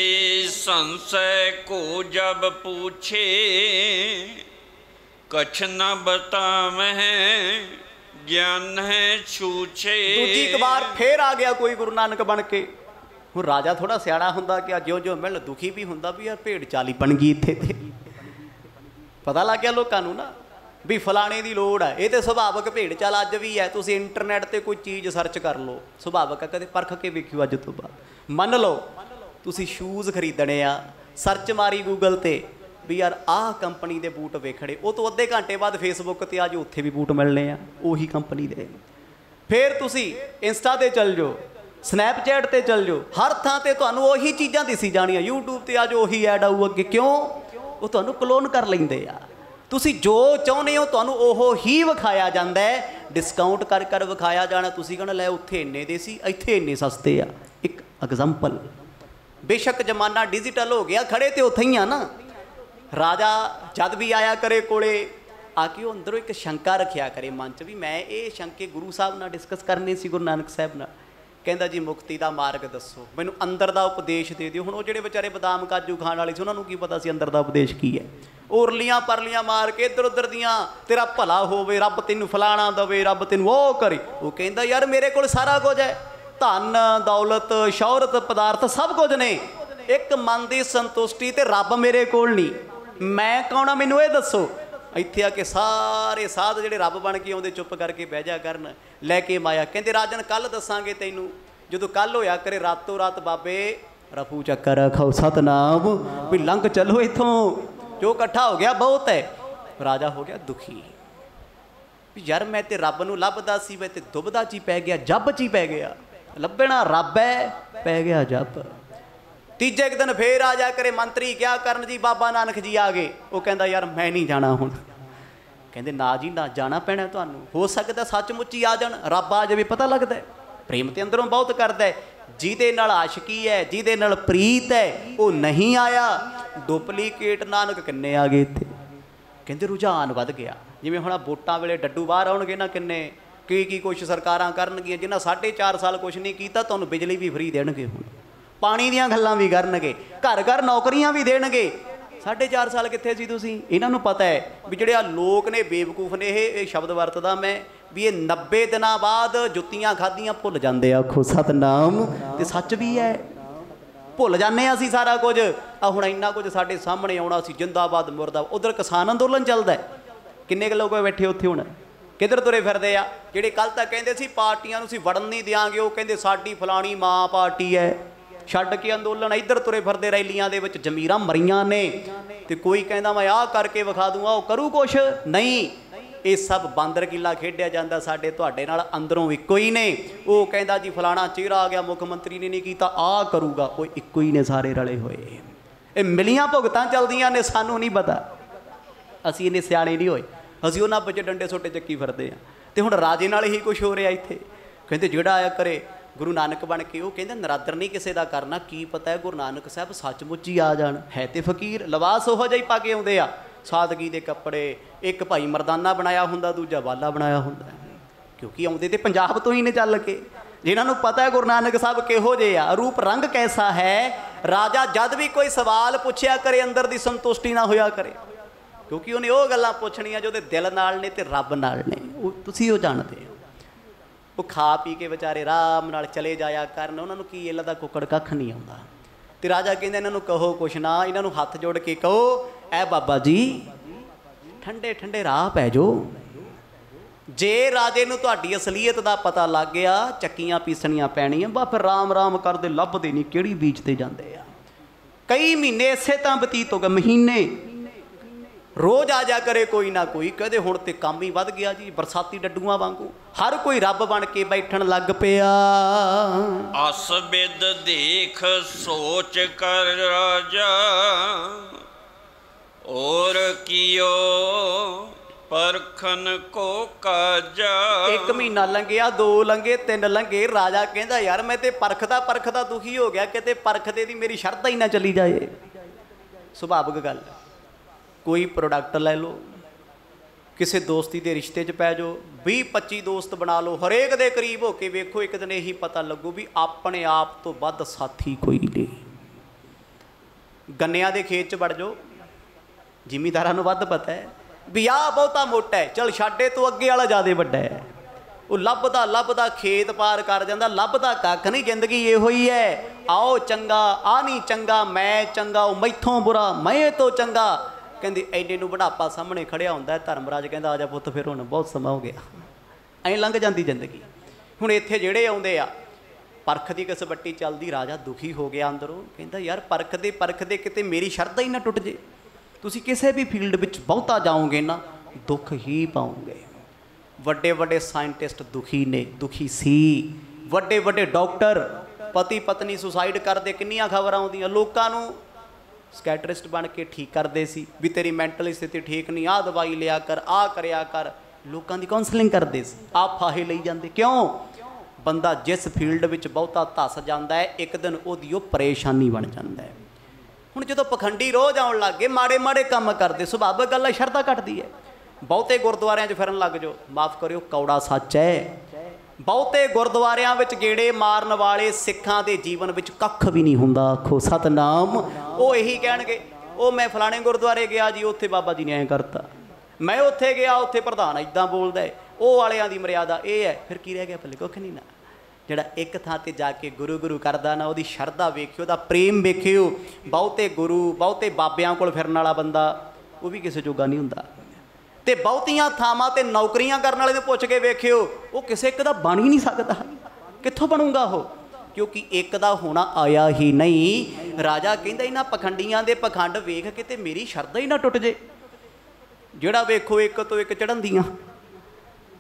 संशय को जब पूछे कछ न बतावह ज्ञान है छूछे। ਦੂਜੀ ਇੱਕ ਵਾਰ ਫੇਰ ਆ ਗਿਆ ਕੋਈ ਗੁਰੂ ਨਾਨਕ ਬਣ ਕੇ। ਹੁਣ ਰਾਜਾ ਥੋੜਾ ਸਿਆਣਾ ਹੁੰਦਾ ਕਿ ਜਿਉਂ ਜਿਉਂ ਮਿਲਣ ਦੁਖੀ ਵੀ ਹੁੰਦਾ ਵੀ ਯਾਰ ਭੇਡ ਚਾਲੀ ਬਣ ਗਈ ਇੱਥੇ। ਤੇ ਪਤਾ ਲੱਗ ਗਿਆ ਲੋਕਾਂ ਨੂੰ ਨਾ ਵੀ ਫਲਾਣੇ ਦੀ ਲੋੜ ਹੈ। ਇਹ ਤੇ ਸੁਭਾਵਿਕ ਭੇਡ ਚਾਲ ਅੱਜ ਵੀ ਹੈ। ਤੁਸੀਂ ਇੰਟਰਨੈਟ ਤੇ ਕੋਈ ਚੀਜ਼ ਸਰਚ ਕਰ ਲਓ, ਸੁਭਾਵਿਕ ਹੈ, ਕਦੇ ਪਰਖ ਕੇ ਵੇਖਿਓ ਅੱਜ ਤੋਂ ਬਾਅਦ। ਮੰਨ ਲਓ ਤੁਸੀਂ ਸ਼ੂਜ਼ ਖਰੀਦਣੇ ਆ, ਸਰਚ ਮਾਰੀ ਗੂਗਲ ਤੇ ਵੀ ਯਾਰ ਆਹ ਕੰਪਨੀ ਦੇ ਬੂਟ ਵੇਖਣੇ, ਉਹ ਤੋਂ ਅੱਧੇ ਘੰਟੇ ਬਾਅਦ ਫੇਸਬੁੱਕ ਤੇ ਆ ਜਾਓ, ਉੱਥੇ ਵੀ ਬੂਟ ਮਿਲਣੇ ਆ ਉਹੀ ਕੰਪਨੀ ਦੇ। ਫਿਰ ਤੁਸੀਂ ਇੰਸਟਾ ਤੇ ਚੱਲ ਜਾਓ, ਸਨੈਪਚੈਟ ਤੇ ਚੱਲ ਜਾਓ, ਹਰ ਥਾਂ ਤੇ ਤੁਹਾਨੂੰ ਉਹੀ ਚੀਜ਼ਾਂ ਦਿਸੀ ਜਾਣੀਆਂ। ਯੂਟਿਊਬ ਤੇ ਆ ਜਾਓ ਉਹੀ ਐਡ ਆਊ ਅੱਗੇ। ਕਿਉਂ? ਉਹ ਤੁਹਾਨੂੰ ਕਲੋਨ ਕਰ ਲੈਂਦੇ ਆ। ਤੁਸੀਂ ਜੋ ਚਾਹੁੰਦੇ ਹੋ ਤੁਹਾਨੂੰ ਉਹ ਹੀ ਵਿਖਾਇਆ ਜਾਂਦਾ ਹੈ, ਡਿਸਕਾਊਂਟ ਕਰ ਕਰ ਵਿਖਾਇਆ ਜਾਣਾ। ਤੁਸੀਂ ਕਹਿਣਾ ਲੈ ਉੱਥੇ ਇੰਨੇ ਦੇ ਸੀ, ਇੱਥੇ ਇੰਨੇ ਸਸਤੇ ਆ। ਇੱਕ ਐਗਜ਼ਾਮਪਲ, ਬੇਸ਼ੱਕ ਜ਼ਮਾਨਾ ਡਿਜੀਟਲ ਹੋ ਗਿਆ, ਖੜੇ ਤੇ ਉੱਥੇ ਹੀ ਆ ਨਾ। ਰਾਜਾ ਜਦ ਵੀ ਆਇਆ ਕਰੇ ਕੋਲੇ ਆ ਕੇ ਉਹ ਅੰਦਰੋਂ ਇੱਕ ਸ਼ੰਕਾ ਰੱਖਿਆ ਕਰੇ ਮਨ 'ਚ ਵੀ ਮੈਂ ਇਹ ਸ਼ੰਕੇ ਗੁਰੂ ਸਾਹਿਬ ਨਾਲ ਡਿਸਕਸ ਕਰਨੇ ਸੀ, ਗੁਰੂ ਨਾਨਕ ਸਾਹਿਬ ਨਾਲ। ਕਹਿੰਦਾ ਜੀ ਮੁਕਤੀ ਦਾ ਮਾਰਗ ਦੱਸੋ, ਮੈਨੂੰ ਅੰਦਰ ਦਾ ਉਪਦੇਸ਼ ਦੇ ਦਿਓ। ਹੁਣ ਉਹ ਜਿਹੜੇ ਵਿਚਾਰੇ ਬਦਾਮ ਕਾਜੂ ਖਾਣ ਵਾਲੇ ਸੀ ਉਹਨਾਂ ਨੂੰ ਕੀ ਪਤਾ ਸੀ ਅੰਦਰ ਦਾ ਉਪਦੇਸ਼ ਕੀ ਹੈ। ਉਰਲੀਆਂ ਪਰਲੀਆਂ ਮਾਰ ਕੇ ਇੱਧਰ ਉੱਧਰ ਦੀਆਂ ਤੇਰਾ ਭਲਾ ਹੋਵੇ, ਰੱਬ ਤੈਨੂੰ ਫਲਾਣਾ ਦੇਵੇ, ਰੱਬ ਤੈਨੂੰ ਉਹ ਕਰੇ। ਉਹ ਕਹਿੰਦਾ ਯਾਰ ਮੇਰੇ ਕੋਲ ਸਾਰਾ ਕੁਝ ਹੈ, ਧਨ ਦੌਲਤ ਸ਼ੌਹਰਤ ਪਦਾਰਥ ਸਭ ਕੁਝ ਨੇ, ਇੱਕ ਮਨ ਦੀ ਸੰਤੁਸ਼ਟੀ ਤੇ ਰੱਬ ਮੇਰੇ ਕੋਲ ਨਹੀਂ। ਮੈਂ ਕੌਣ ਆ ਮੈਨੂੰ ਇਹ ਦੱਸੋ। ਇੱਥੇ ਆ ਕੇ ਸਾਰੇ ਸਾਧ ਜਿਹੜੇ ਰੱਬ ਬਣ ਕੇ ਆਉਂਦੇ ਚੁੱਪ ਕਰਕੇ ਬਹਿ ਜਾ ਕਰਨ, ਲੈ ਕੇ ਮਾਇਆ। ਕਹਿੰਦੇ ਰਾਜਨ ਕੱਲ੍ਹ ਦੱਸਾਂਗੇ ਤੈਨੂੰ। ਜਦੋਂ ਕੱਲ੍ਹ ਹੋਇਆ ਕਰੇ ਰਾਤੋਂ ਰਾਤ ਬਾਬੇ ਰਫੂ ਚੱਕਰ ਰਖਾਓ ਸਤਨਾਮ ਵੀ ਲੰਘ ਚੱਲੋ ਇੱਥੋਂ, ਜੋ ਇਕੱਠਾ ਹੋ ਗਿਆ ਬਹੁਤ ਹੈ। ਰਾਜਾ ਹੋ ਗਿਆ ਦੁਖੀ ਵੀ ਯਾਰ ਮੈਂ ਤੇ ਰੱਬ ਨੂੰ ਲੱਭਦਾ ਸੀ, ਮੈਂ ਤੇ ਦੁਬਦਾ 'ਚ ਹੀ ਪੈ ਗਿਆ, ਜੱਬ 'ਚ ਹੀ ਪੈ ਗਿਆ। ਲੱਭਣਾ ਰੱਬ ਹੈ, ਪੈ ਗਿਆ ਜੱਬ। ਤੀਜੇ ਇੱਕ ਦਿਨ ਫੇਰ ਆ ਜਾ ਕਰੇ ਮੰਤਰੀ ਕਿਆ ਕਰਨ ਜੀ, ਬਾਬਾ ਨਾਨਕ ਜੀ ਆ ਗਏ। ਉਹ ਕਹਿੰਦਾ ਯਾਰ ਮੈਂ ਨਹੀਂ ਜਾਣਾ ਹੁਣ। ਕਹਿੰਦੇ ਨਾ ਜੀ ਨਾ, ਜਾਣਾ ਪੈਣਾ ਤੁਹਾਨੂੰ। ਹੋ ਸਕਦਾ ਸੱਚਮੁੱਚ ਹੀ ਆ ਜਾਣ, ਰੱਬ ਆ ਜਾਵੇ। ਪਤਾ ਲੱਗਦਾ ਪ੍ਰੇਮ ਤੇ ਅੰਦਰੋਂ ਬਹੁਤ ਕਰਦਾ ਹੈ। ਜਿਹਦੇ ਨਾਲ ਆਸ਼ਕੀ ਹੈ, ਜਿਹਦੇ ਨਾਲ ਪ੍ਰੀਤ ਹੈ, ਉਹ ਨਹੀਂ ਆਇਆ। ਡੁਪਲੀਕੇਟ ਨਾਨਕ ਕਿੰਨੇ ਆ ਗਏ ਇੱਥੇ। ਕਹਿੰਦੇ ਰੁਝਾਨ ਵੱਧ ਗਿਆ। ਜਿਵੇਂ ਹੁਣ ਵੋਟਾਂ ਵੇਲੇ ਡੱਡੂ ਬਾਹਰ ਆਉਣਗੇ ਨਾ, ਕਿੰਨੇ ਕੀ ਕੁਛ ਸਰਕਾਰਾਂ ਕਰਨਗੀਆਂ। ਜਿਨ੍ਹਾਂ 4.5 ਸਾਲ ਕੁਛ ਨਹੀਂ ਕੀਤਾ ਤੁਹਾਨੂੰ ਬਿਜਲੀ ਵੀ ਫਰੀ ਦੇਣਗੇ, ਹੁਣ ਪਾਣੀ ਦੀਆਂ ਗੱਲਾਂ ਵੀ ਕਰਨਗੇ, ਘਰ ਘਰ ਨੌਕਰੀਆਂ ਵੀ ਦੇਣਗੇ। 4.5 ਸਾਲ ਕਿੱਥੇ ਸੀ ਤੁਸੀਂ? ਇਹਨਾਂ ਨੂੰ ਪਤਾ ਹੈ ਵੀ ਜਿਹੜੇ ਆ ਲੋਕ ਨੇ ਬੇਵਕੂਫ ਨੇ, ਇਹ ਸ਼ਬਦ ਵਰਤਦਾ ਮੈਂ ਵੀ ਇਹ 90 ਦਿਨਾਂ ਬਾਅਦ ਜੁੱਤੀਆਂ ਖਾਧੀਆਂ ਭੁੱਲ ਜਾਂਦੇ ਆ। ਆਖੋ ਸਤਨਾਮ। ਤੇ ਸੱਚ ਵੀ ਹੈ, ਭੁੱਲ ਜਾਂਦੇ ਹਾਂ ਅਸੀਂ ਸਾਰਾ ਕੁਝ। ਆ ਹੁਣ ਇੰਨਾ ਕੁਝ ਸਾਡੇ ਸਾਹਮਣੇ ਆਉਣਾ ਸੀ, ਜਿੰਦਾਬਾਦ ਮੁਰਦਾਬਾਦ। ਉਧਰ ਕਿਸਾਨ ਅੰਦੋਲਨ ਚੱਲਦਾ, ਕਿੰਨੇ ਕੁ ਲੋਕ ਬੈਠੇ ਉੱਥੇ ਹੁਣ ਕਿੱਧਰ ਤੁਰੇ ਫਿਰਦੇ ਆ। ਜਿਹੜੇ ਕੱਲ੍ਹ ਤੱਕ ਕਹਿੰਦੇ ਸੀ ਪਾਰਟੀਆਂ ਨੂੰ ਅਸੀਂ ਵੜਨ ਨਹੀਂ ਦਿਆਂਗੇ, ਉਹ ਕਹਿੰਦੇ ਸਾਡੀ ਫਲਾਣੀ ਮਾਂ ਪਾਰਟੀ ਹੈ। ਛੱਡ ਕੇ ਅੰਦੋਲਨ ਇੱਧਰ ਤੁਰੇ ਫਿਰਦੇ, ਰੈਲੀਆਂ ਦੇ ਵਿੱਚ ਜ਼ਮੀਰਾਂ ਮਰੀਆਂ ਨੇ। ਤੇ ਕੋਈ ਕਹਿੰਦਾ ਮੈਂ ਆਹ ਕਰਕੇ ਵਿਖਾ ਦੂੰਗਾ, ਉਹ ਕਰੂ ਕੁਛ ਨਹੀਂ। ਇਹ ਸਭ ਬਾਂਦਰ ਕਿੱਲਾ ਖੇਡਿਆ ਜਾਂਦਾ ਸਾਡੇ ਤੁਹਾਡੇ ਨਾਲ, ਅੰਦਰੋਂ ਇੱਕੋ ਹੀ ਨੇ। ਉਹ ਕਹਿੰਦਾ ਜੀ ਫਲਾਣਾ ਚਿਹਰਾ ਆ ਗਿਆ, ਮੁੱਖ ਮੰਤਰੀ ਨੇ ਨਹੀਂ ਕੀਤਾ, ਆਹ ਕਰੂਗਾ। ਉਹ ਇੱਕੋ ਹੀ ਨੇ ਸਾਰੇ ਰਲੇ ਹੋਏ। ਇਹ ਮਿਲੀਆਂ ਭੁਗਤਾਂ ਚੱਲਦੀਆਂ ਨੇ, ਸਾਨੂੰ ਨਹੀਂ ਪਤਾ। ਅਸੀਂ ਇੰਨੇ ਸਿਆਣੇ ਨਹੀਂ ਹੋਏ, ਅਸੀਂ ਉਹਨਾਂ ਵਿੱਚ ਡੰਡੇ ਸੋਟੇ ਚੱਕੀ ਫਿਰਦੇ ਹਾਂ। ਤੇ ਹੁਣ ਰਾਜੇ ਨਾਲ ਹੀ ਕੁਛ ਹੋ ਰਿਹਾ ਇੱਥੇ। ਕਹਿੰਦੇ ਜਿਹੜਾ ਆਇਆ ਕਰੇ ਗੁਰੂ ਨਾਨਕ ਬਣ ਕੇ, ਉਹ ਕਹਿੰਦਾ ਨਰਾਦਰ ਨਹੀਂ ਕਿਸੇ ਦਾ ਕਰਨਾ। ਕੀ ਪਤਾ ਹੈ ਗੁਰੂ ਨਾਨਕ ਸਾਹਿਬ ਸੱਚਮੁੱਚ ਹੀ ਆ ਜਾਣ। ਹੈ ਤੇ ਫਕੀਰ, ਲਿਬਾਸ ਉਹੋ ਜਿਹਾ ਹੀ ਪਾ ਕੇ ਆਉਂਦੇ ਆ, ਸਾਦਗੀ ਦੇ ਕੱਪੜੇ। ਇੱਕ ਭਾਈ ਮਰਦਾਨਾ ਬਣਾਇਆ ਹੁੰਦਾ, ਦੂਜਾ ਵਾਲਾ ਬਣਾਇਆ ਹੁੰਦਾ, ਕਿਉਂਕਿ ਆਉਂਦੇ ਤੇ ਪੰਜਾਬ ਤੋਂ ਹੀ ਨੇ ਚੱਲ ਕੇ। ਜਿਨ੍ਹਾਂ ਨੂੰ ਪਤਾ ਹੈ ਗੁਰੂ ਨਾਨਕ ਸਾਹਿਬ ਕਿਹੋ ਜਿਹੇ ਆ, ਰੂਪ ਰੰਗ ਕੈਸਾ ਹੈ। ਰਾਜਾ ਜਦ ਵੀ ਕੋਈ ਸਵਾਲ ਪੁੱਛਿਆ ਕਰੇ ਅੰਦਰ ਦੀ ਸੰਤੁਸ਼ਟੀ ਨਾ ਹੋਇਆ ਕਰੇ, ਕਿਉਂਕਿ ਉਹਨੇ ਉਹ ਗੱਲਾਂ ਪੁੱਛਣੀਆਂ ਜੋ ਉਹਦੇ ਦਿਲ ਨਾਲ ਨੇ ਤੇ ਰੱਬ ਨਾਲ ਨੇ। ਉਹ ਤੁਸੀਂ ਉਹ ਜਾਣਦੇ ਹੋ। ਉਹ ਖਾ ਪੀ ਕੇ ਵਿਚਾਰੇ ਆਰਾਮ ਨਾਲ ਚਲੇ ਜਾਇਆ ਕਰਨ, ਉਹਨਾਂ ਨੂੰ ਕੀ ਇੱਲ ਦਾ ਕੁੱਕੜ ਕੱਖ ਨਹੀਂ ਆਉਂਦਾ। ਤੇ ਰਾਜਾ ਕਹਿੰਦਾ ਇਹਨਾਂ ਨੂੰ ਕਹੋ ਕੁਛ ਨਾ, ਇਹਨਾਂ ਨੂੰ ਹੱਥ ਜੋੜ ਕੇ ਕਹੋ ਐ ਬਾਬਾ ਜੀ ਠੰਡੇ ਠੰਡੇ ਰਾਹ ਪੈ ਜਾਓ। ਜੇ ਰਾਜੇ ਨੂੰ ਤੁਹਾਡੀ ਅਸਲੀਅਤ ਦਾ ਪਤਾ ਲੱਗ ਗਿਆ, ਚੱਕੀਆਂ ਪੀਸਣੀਆਂ ਪੈਣੀਆਂ। ਬਾ ਫਿਰ ਰਾਮ ਰਾਮ ਕਰਦੇ ਲੱਭਦੇ ਨਹੀਂ ਕਿਹੜੀ ਬੀਚ ਤੇ ਜਾਂਦੇ ਆ। ਕਈ ਮਹੀਨੇ ਇਸੇ ਤਾਂ ਬਤੀਤ ਹੋ ਗਏ, ਮਹੀਨੇ। ਰੋਜ਼ ਆ ਜਾ ਕਰੇ ਕੋਈ ਨਾ ਕੋਈ, ਕਹਦੇ ਹੁਣ ਤੇ ਕੰਮ ਹੀ ਵੱਧ ਗਿਆ ਜੀ, ਬਰਸਾਤੀ ਡੱਡੂਆਂ ਵਾਂਗੂ। ਹਰ ਕੋਈ ਰੱਬ ਬਣ ਕੇ ਬੈਠਣ ਲੱਗ ਪਿਆ। ਅਸ ਬਿਦ ਦੇਖ ਸੋਚ ਕਰ ਰਾਜਾ, ਔਰ ਕੀਓ ਪਰਖਨ ਕੋ ਕਾਜਾ। 1 ਮਹੀਨਾ ਲੰਘਿਆ, 2 ਲੰਘੇ, 3 ਲੰਘੇ। ਰਾਜਾ ਕਹਿੰਦਾ ਯਾਰ ਮੈਂ ਤੇ ਪਰਖਦਾ ਦੁਖੀ ਹੋ ਗਿਆ, ਕਿਤੇ ਪਰਖਦੇ ਦੀ ਮੇਰੀ ਸ਼ਰਧਾ ਹੀ ਨਾ ਚਲੀ ਜਾਏ। ਸੁਭਾਵਿਕ ਗੱਲ, ਕੋਈ ਪ੍ਰੋਡਕਟ ਲੈ ਲਓ, किसी दोस्ती के रिश्ते च पै जाओ, 20-25 दोस्त बना लो, हरेक दे करीब होके वेखो, एक दिन यही पता लगू भी अपने आप तो वध साथी कोई नहीं। गन्निया के खेत च वड़ जाओ, जिमीदारां नूं वध पता है भी आह बहुता मोटा है, चल छाडे तो अगे वाला ज़्यादा वड्डा है। वो लभदा लभदा खेत पार कर जाता, लभदा कख नहीं, जिंदगी इहो ही है। आओ चंगा, आ नहीं चंगा, मैं चंगा, वो मैथों बुरा, मैं तो चंगा। कहते एडे नूं बुढ़ापा सामने खड़िया होंदा है, धर्मराज कहता आ जा पुत्त फिर हुण बहुत समा हो गया। ऐं लंघ जाती जिंदगी। हुण इत्थे जिहड़े आउंदे आ, परख की कसबट्टी चलदी, राजा दुखी हो गया अंदरों, कहता यार परखदे किते मेरी शरधा ही ना टुट जे। तुसी किसी भी फील्ड विच बहुता जाओगे ना, दुख ही पाओगे। वड्डे वड्डे साइंटिस्ट दुखी ने, दुखी सी। वड्डे वड्डे डॉक्टर पति पत्नी सुसाइड करते, किन्नियां खबर आउंदियां। लोकां नूं ਸਕੈਟਰਿਸਟ बन के ठीक करते सी भी तेरी मैंटल स्थिति ठीक नहीं, आ दवाई लिया कर, आ करया कर। लोगों की काउंसलिंग करते सी, आप फाहे लई जाते। क्यों? बंदा जिस फील्ड में बहुता धस जाता है, एक दिन वो परेशानी बन जाता है। हुण जो पखंडी रोज़ आउण लग गए, माड़े माड़े काम करते, सुभाविक गल है शरधा घटदी है। बहुते गुरुद्वारियां च फिरन लग जाओ, माफ़ करियो कौड़ा सच है। बहुते गुरुद्वारियां विच गेड़े मारन वाले सिखां दे जीवन विच कख भी नहीं हुंदा। आखो सतनाम। वो यही कहणगे, ओ मैं फलाने गुरुद्वारे गया जी, उत्थे बाबा जी ने ऐं करता, मैं उत्थे गया उत्थे प्रधान इदां बोलदा है, वो वालियां दी मर्यादा ये है। फिर की रह गया पल्ले? कुछ नहीं ना। जिहड़ा एक थां ते जाके गुरु गुरु करदा ना, उहदी शरधा वेखिओ, उहदा प्रेम वेखिओ। बहुते गुरु बहुते बाबियां कोल फिरन वाला बंदा वो भी किसी जोगा नहीं हुंदा। ते बहुतियां थावां ते नौकरियां करन वाले नूं पुछ के वेखिओ, वो किसी एक दा बन ही नहीं सकदा। कित्थों बनूंगा वो? क्योंकि एक दा होना आया ही नहीं। राजा कहंदा इन्हां पखंडियां दे पखंड वेख के ते मेरी शरधा ही ना टुट जे। जिहड़ा वेखो एक तो एक चढ़ांदियां,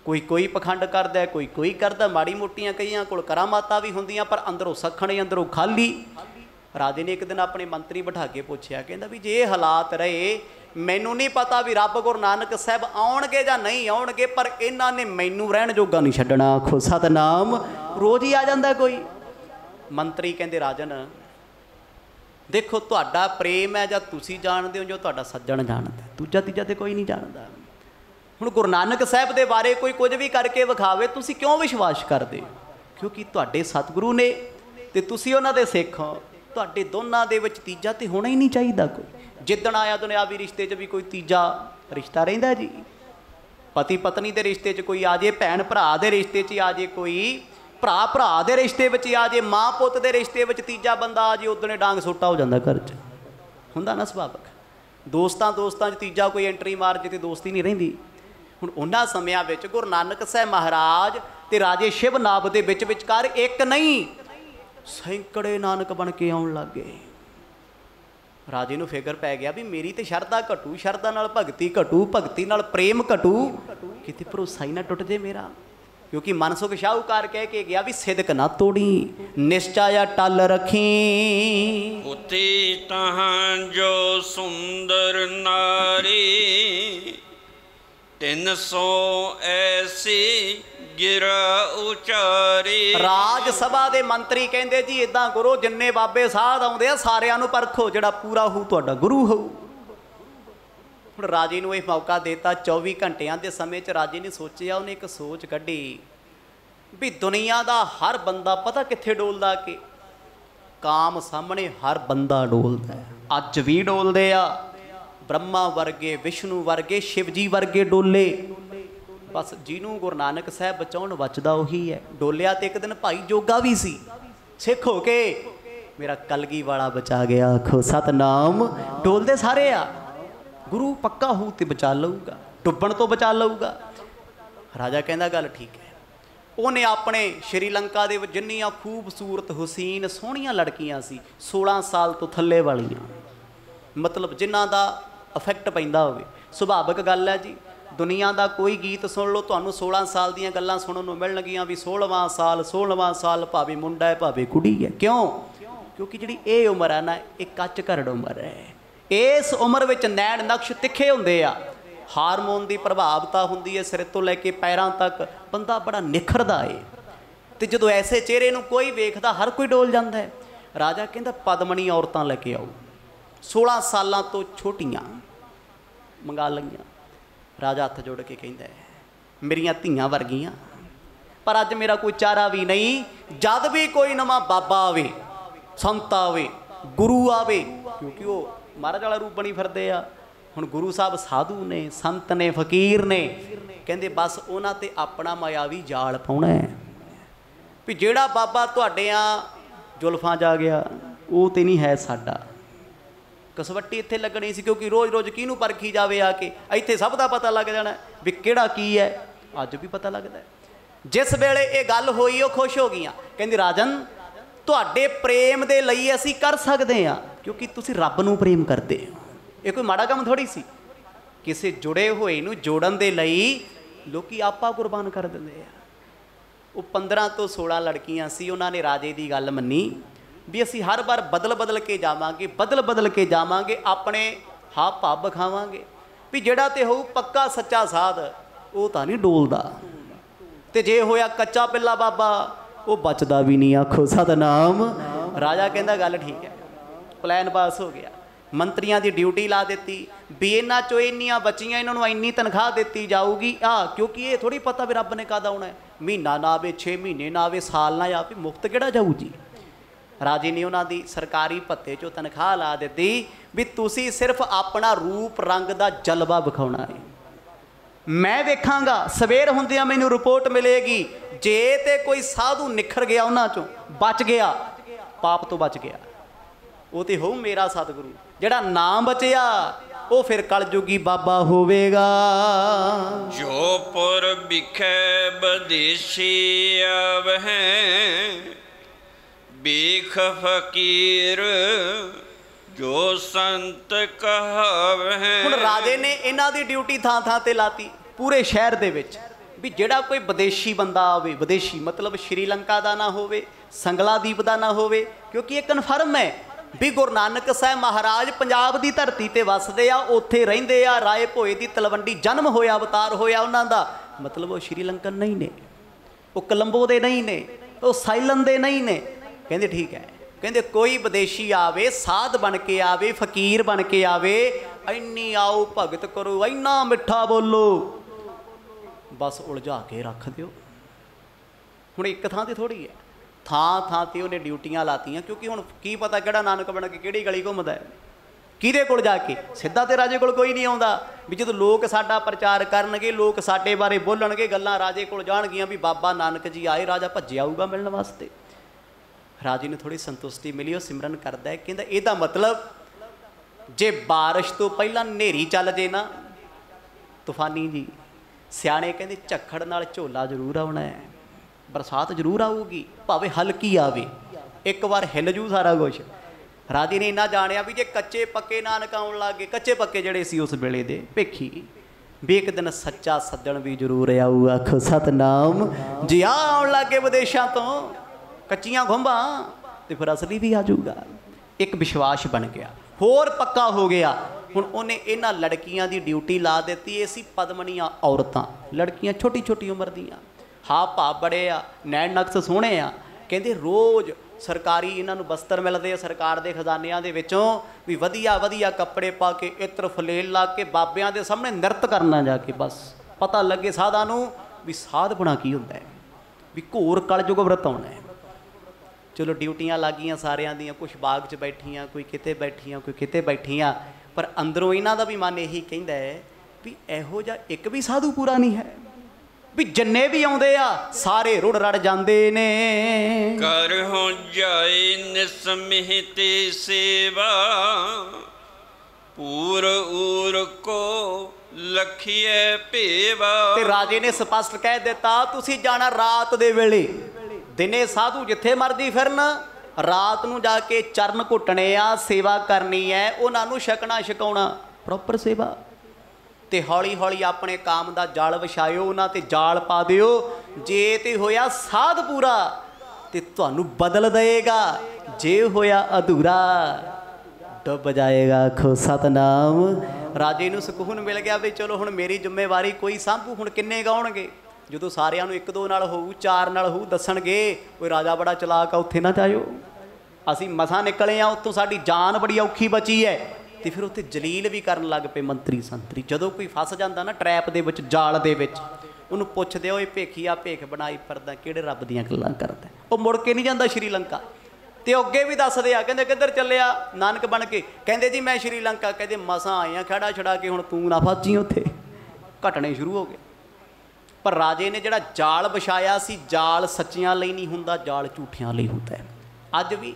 कोई पखंड करदा है, कोई करदा। माड़ी मोटियां कईयां कोल करामातां भी हुंदियां, पर अंदरों सखणे अंदरों खाली। राजे ने एक दिन अपने मंत्री बिठा के पूछया, कहंदा भी जे हालात रहे, मैनू नहीं पता भी रब गुरु नानक साहब आउणगे जां नहीं आउणगे, पर इन्हां ने मैनू रहण जोगा नहीं छड्डना। आखो सतनाम। रोज़ ही आ जांदा कोई। मंत्री कहंदे राजन देखो, तुहाडा प्रेम है जां तुसीं जाणदे हो, जो तुहाडा सज्जण जाणदा, दूजा तीजा ते कोई नहीं जाणदा। हुण गुरु नानक साहब दे बारे कोई कुछ भी करके विखावे, तुसीं क्यों विश्वास करदे? क्योंकि तुहाडे सतगुरु ने ते तुसीं उन्हां दे सिख हो। तुहाडे दोनां दे विच तीजा ते होना ही नहीं चाहिदा कोई। जिद्दण आया दुनियावी रिश्ते च भी कोई तीजा रिश्ता रहिंदा जी। पति पत्नी के रिश्ते च कोई आ जाए, भैन भरा के रिश्ते च आ जाए, कोई भरा भरा के रिश्ते में आ जाए, माँ पुत के रिश्ते में तीजा बंदा आ जाए, उदने डांग सुट्टा हो जाता घर च। हुंदा ना सुभाविक। दोस्तां च तीजा कोई एंट्री मार जे ते दोस्ती नहीं रहिंदी। हुण उन्हां समयां विच गुरु नानक साहब महाराज ते राजे शिव नाभ दे विचकार एक नहीं सैकड़े नानक बन के आउण लग गए। राजे नूं फिकर पै गया भी मेरी तो शरधा घटू, शरधा नाल भगती घटू, भगती नाल प्रेम घटू, किते भरोसा ही ना टुट जे मेरा। क्योंकि मनसुख शाहूकार कह के गया भी सिदक ना तोड़ी, निश्चय टल रखी। उते तहां जो सुंदर नारी, 300 ऐसी गिरा उचारी। राज सभा के मंत्री कहते जी इदां करो, जिन्ने बाबे साध आउंदे आ सारियां नूं परखो, जिहड़ा पूरा होऊ तुहाडा गुरु होऊ। हुण राजे नूं इह मौका देता। 24 घंटियां के समय च राजे ने सोचिया, उन्हें एक सोच कढ़ी भी दुनिया का हर बंदा पता कित्थे डोलदा कि काम सामने हर बंदा डोलदा है। अज भी डोलदे आ, ब्रह्मा वर्गे, विष्णु वर्गे, शिवजी वर्गे डोले। बस जिन्हों गुरु नानक साहब बचाउण बचदा उही है। डोलिया तो एक दिन भाई जोगा भी सी, सिख हो के मेरा कलगी वाला बचा गया। आखो सतनाम। डोलते सारे आ, गुरु पक्का हो तो बचा लऊगा, डुब्बण तो बचा लऊगा। राजा कहंदा गल ठीक है। उन्हें अपने श्रीलंका दे जिन्नियां खूबसूरत हुसीन सोहणियां लड़कियां सी, 16 साल तो थल्ले वालियां, मतलब जिन्हां दा अफैक्ट पैंदा होवे। सुभाविक गल है जी, दुनिया का कोई गीत सुन लो, तुहानूं 16 साल दीयां गल्लां सुणन नूं मिलणगीਆਂ भी 16वां साल भावें मुंडा है भावें कुड़ी है। क्यों? क्योंकि जिहड़ी ये उम्र है ना, एक कच्च घरड़ उम्र है। इस उम्र विच नैण नक्श तिखे हुंदे आ, हारमोन की प्रभावता हुंदी है, सिर तो लैके पैरां तक बंदा बड़ा निखरदा है। तो जदों ऐसे चेहरे नूं कोई वेखदा हर कोई डोल जाता है। राजा कहंदा पदमणी औरतां लैके आओ, 16 सालां तो छोटियां मंगा लईआं। राजा हथ जोड़ के कहता है, मेरिया धीआं वर्गियां, पर अज मेरा कोई चारा भी नहीं। जद भी कोई नवा बाबा आवे, संत आवे, गुरु आवे, क्योंकि वो महाराज वाला रूप बनी फिरदे आ। हुण गुरु साहब साधु ने, संत ने, फकीर ने, कहते बस उन्हां ते अपना मायावी जाल पाउणा है भी जिहड़ा बाबा तुहाडियां जुल्फां जा गया वो तो नहीं है साडा। कसवट्टी इत्थे लगनी सी, क्योंकि रोज़ रोज़ किहनूं परखी जावे आके, इत्थे सब दा पता लग जाना भी किहड़ा की है। अज भी पता लगदा है। जिस वेले ये गल होई वो खुश हो गईयां, कहंदी राजन तुहाडे प्रेम दे लई असीं कर सकदे हां, क्योंकि तुसीं रब नूं प्रेम करदे हो। ये कोई माड़ा काम थोड़ी सी। किसी जुड़े होए नूं जोड़न दे लई लोकी आपा कुर्बान कर दिंदे आ। वो 15 तो 16 लड़कियां सी, उन्होंने राजे की गल मन्नी भी असी हर बार बदल बदल के जावांगे, बदल बदल के जावांगे, अपने हाव भाव विखावांगे भी जिहड़ा ते होऊ पक्का सच्चा साध वो तां नहीं डोलदा, ते जे होया कच्चा पिल्ला बाबा वो बचदा भी नहीं। आखो सतनाम। राजा कहंदा गल ठीक है। प्लैन पास हो गया, मंत्रियों की ड्यूटी ला दी भी इन्हां चों इन्नियां बचियां, इन्होंने इन्नी तनख्वाह दी जाऊगी। क्योंकि ये थोड़ी पता भी रब ने कद आउणा है, महीना ना आवे, 6 महीने ना आवे, साल ना आवे, मुफ्त किहड़ा जाऊ जी। राजे ने उन्होंने सरकारी भत्ते चों तनख्वाह ला दी भी तुसीं सिर्फ अपना रूप रंग का जलवा विखाउणा है, मैं वेखांगा, सवेर हुंदियां मैनूं रिपोर्ट मिलेगी। जे ते कोई साधु निखर गया उन्हां चों, बच गया, पाप तो बच गया, वो तो हो मेरा सतगुरु। जिहड़ा नाम बचिया वो फिर कलयुगी बाबा होवेगा। जो पुर बिखे बदेशी आवहें, बेख फकीर जो संत कहावहें। हुण राजे ने इन्हां दी ड्यूटी थां थां ते लाती पूरे शहर दे विच भी जिहड़ा कोई विदेशी बंदा आवे, विदेशी मतलब श्रीलंका दा ना होवे, संगलादीप दा ना होवे, क्योंकि ये कन्फर्म है भी गुरु नानक साहब महाराज पंजाब की धरती ते वसदे आ, उत्थे रहिंदे आ। राय भोए दी तलवंडी जन्म होया, अवतार होया उन्हां दा, मतलब वो श्रीलंकन नहीं ने, वो कोलंबो दे नहीं ने, वो साइलन दे नहीं ने। कहंदे ठीक है, कहंदे कोई विदेशी आवे, साध बन के आवे, फकीर बन के आवे, इन्नी आओ भगत करो, इन्ना मिठा बोलो, बस उलझा के रख दिओ। हुण एक थां ते थोड़ी है, थां थां ते उन्हें ड्यूटियां लातियां, क्योंकि हुण की पता किहड़ा नानक बन के किहड़ी गली घुमदा है, किहदे कोल जाके। सीधा ते राजे कोल कोई नहीं आउंदा भी जदों लोग साडा प्रचार करनगे, लोग साडे बारे बोलणगे, गल्लां राजे कोल जाणगीਆਂ भी बाबा नानक जी आए, राजा भज्जे आऊगा मिलण वास्ते। राजे ने थोड़ी संतुष्टि मिली, वो सिमरन करदा है, कहंदा इहदा मतलब जे बारिश तो पहलां नेरी चल जे ना, तूफानी जी, सियाणे कहंदे झक्खड़ नाल झोला जरूर आउणा है, बरसात जरूर आऊगी, भावें हल्की आवे, एक बार हिल जू सारा कुछ। राजे ने इन्ना जानिया भी जे कच्चे पक्के नानक आउण लग गए, कच्चे पक्के जिहड़े सी उस वेले दे भेखी, भी एक दिन सच्चा सज्जण भी जरूर आऊ। आखो सतनाम जी। आउण लग गए विदेशों तो कच्चियां खुंबां, तो फिर असली भी आ जाऊगा। एक विश्वास बन गया, होर पक्का हो गया। हुण उन्हें इन्हां लड़कियां की ड्यूटी ला दी। ये सी पदमणीਆਂ औरतां, लड़कियां छोटी छोटी उम्र दीयां, हाव भाव बड़े आ, नैन नक्श सोहणे आ। कहंदे रोज़ सरकारी इन्हां नूं वस्त्र मिलदे आ सरकार दे खजानिਆਂ दे विचों भी वधिया वधिया कपड़े पा के, इत्र फलेल ला के बाबियां दे सामने नृत करना जाके, बस पता लगे साधां नूं भी साध बना की हुंदा है, भी घोर कलयुग व्रत आउणा है। चलो ड्यूटियां लागियां सारियां दियां, कुछ बाग च बैठियां, कोई किते बैठियां, कोई किते बैठियां, पर अंदरों इन्हां दा भी मन यही कहंदा है भी इहो जिहा एक भी साधु पूरा नहीं है, भी जिन्ने भी आउंदे आ सारे रुड़ रड़ जांदे ने। कर हो जाए निसमिहते सेवा, पूर ऊर को लखिए पेवा। ते राजे ने स्पष्ट कह दिता तुसी जाना रात दे वेले, दिने साधु जिथे मर्जी फिरन, रात नूं जाके चरण घुटने आ, सेवा करनी है, उन्हां नूं छकना छकाउणा, प्रॉपर सेवा। ते हौली हौली अपने काम का जाल विछाओ, उन्हां ते जाल पा दिओ। जे ते होया साध पूरा ते तुहानूं बदल देगा, जे होया अधूरा डुब जाएगा। आखो सतनाम। राजे नूं सुकून मिल गया भी चलो हुण मेरी जिम्मेवारी कोई सांभू, हुण किन्ने गाउणगे। जो सारिਆਂ ਨੂੰ 1-2 नाल होऊ, 4 नाल होऊ, दसणगे कोई राजा बड़ा चलाक आ, उत्थे ना जाइओ, असीं मसां निकले आ उत्तों, साडी जान बड़ी औखी बची है। ਤੇ ਫਿਰ ਉੱਥੇ ਜਲੀਲ ਵੀ ਕਰਨ ਲੱਗ ਪਏ ਮੰਤਰੀ ਸੰਤਰੀ। ਜਦੋਂ ਕੋਈ ਫਸ ਜਾਂਦਾ ਨਾ ਟਰੈਪ ਦੇ ਵਿੱਚ, ਜਾਲ ਦੇ ਵਿੱਚ, ਉਹਨੂੰ ਪੁੱਛਦੇ ਓਏ ਭੇਖੀਆ, ਭੇਖ ਬਣਾਈ ਫਿਰਦਾ, ਕਿਹੜੇ ਰੱਬ ਦੀਆਂ ਗੱਲਾਂ ਕਰਦਾ? ਉਹ ਮੁੜ ਕੇ ਨਹੀਂ ਜਾਂਦਾ ਸ਼੍ਰੀਲੰਕਾ। ਤੇ ਅੱਗੇ ਵੀ ਦੱਸਦੇ ਆ, ਕਹਿੰਦੇ ਕਿੱਧਰ ਚੱਲਿਆ ਨਾਨਕ ਬਣ ਕੇ? ਕਹਿੰਦੇ ਜੀ ਮੈਂ ਸ਼੍ਰੀਲੰਕਾ। ਕਹਿੰਦੇ ਮਸਾਂ ਆਏ ਆ ਖੜਾ ਛੜਾ ਕੇ, ਹੁਣ ਤੂੰ ਨਾ ਫਾਜੀ। ਉੱਥੇ ਘਟਣੇ ਸ਼ੁਰੂ ਹੋ ਗਏ। ਪਰ ਰਾਜੇ ਨੇ ਜਿਹੜਾ ਜਾਲ ਵਿਛਾਇਆ ਸੀ, ਜਾਲ ਸੱਚਿਆਂ ਲਈ ਨਹੀਂ ਹੁੰਦਾ, ਜਾਲ ਝੂਠਿਆਂ ਲਈ ਹੁੰਦਾ ਹੈ। ਅੱਜ ਵੀ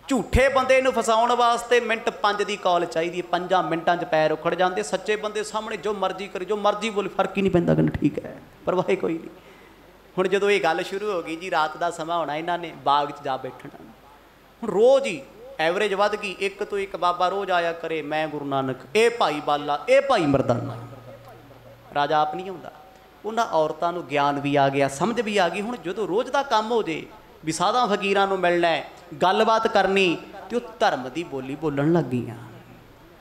ਝੂਠੇ ਬੰਦੇ ਨੂੰ ਫਸਾਉਣ ਵਾਸਤੇ ਮਿੰਟ 5 ਦੀ ਕਾਲ ਚਾਹੀਦੀ ਹੈ, 5 ਮਿੰਟਾਂ 'ਚ ਪੈਰ ਉਖੜ ਜਾਂਦੇ। ਸੱਚੇ ਬੰਦੇ ਸਾਹਮਣੇ ਜੋ ਮਰਜ਼ੀ ਕਰੇ, ਜੋ ਮਰਜ਼ੀ ਬੋਲੇ, ਫਰਕ ਹੀ ਨਹੀਂ ਪੈਂਦਾ। ਕਹਿੰਦੇ ਠੀਕ ਹੈ, ਪਰਵਾਹ ਕੋਈ ਨਹੀਂ। ਹੁਣ ਜਦੋਂ ਇਹ ਗੱਲ ਸ਼ੁਰੂ ਹੋ ਗਈ ਜੀ, ਰਾਤ ਦਾ ਸਮਾਂ ਹੋਣਾ, ਇਹਨਾਂ ਨੇ ਬਾਗ 'ਚ ਜਾ ਬੈਠਣਾ। ਹੁਣ ਰੋਜ਼ ਹੀ ਐਵਰੇਜ ਵੱਧ ਗਈ, ਇੱਕ ਤੋਂ ਇੱਕ ਬਾਬਾ ਰੋਜ਼ ਆਇਆ ਕਰੇ। ਮੈਂ ਗੁਰੂ ਨਾਨਕ, ਇਹ ਭਾਈ ਬਾਲਾ, ਇਹ ਭਾਈ ਮਰਦਾਨਾ। ਰਾਜਾ ਆਪ ਨਹੀਂ ਆਉਂਦਾ। ਉਹਨਾਂ ਔਰਤਾਂ ਨੂੰ ਗਿਆਨ ਵੀ ਆ ਗਿਆ, ਸਮਝ ਵੀ ਆ ਗਈ। ਹੁਣ ਜਦੋਂ ਰੋਜ਼ ਦਾ ਕੰਮ ਹੋ ਜੇ ਵੀ ਸਾਧਾਂ ਫਕੀਰਾਂ ਨੂੰ ਮਿਲਣਾ ਹੈ, ਗੱਲਬਾਤ ਕਰਨੀ, ਤੇ ਉਹ ਧਰਮ ਦੀ ਬੋਲੀ ਬੋਲਣ ਲੱਗ ਗਈਆਂ।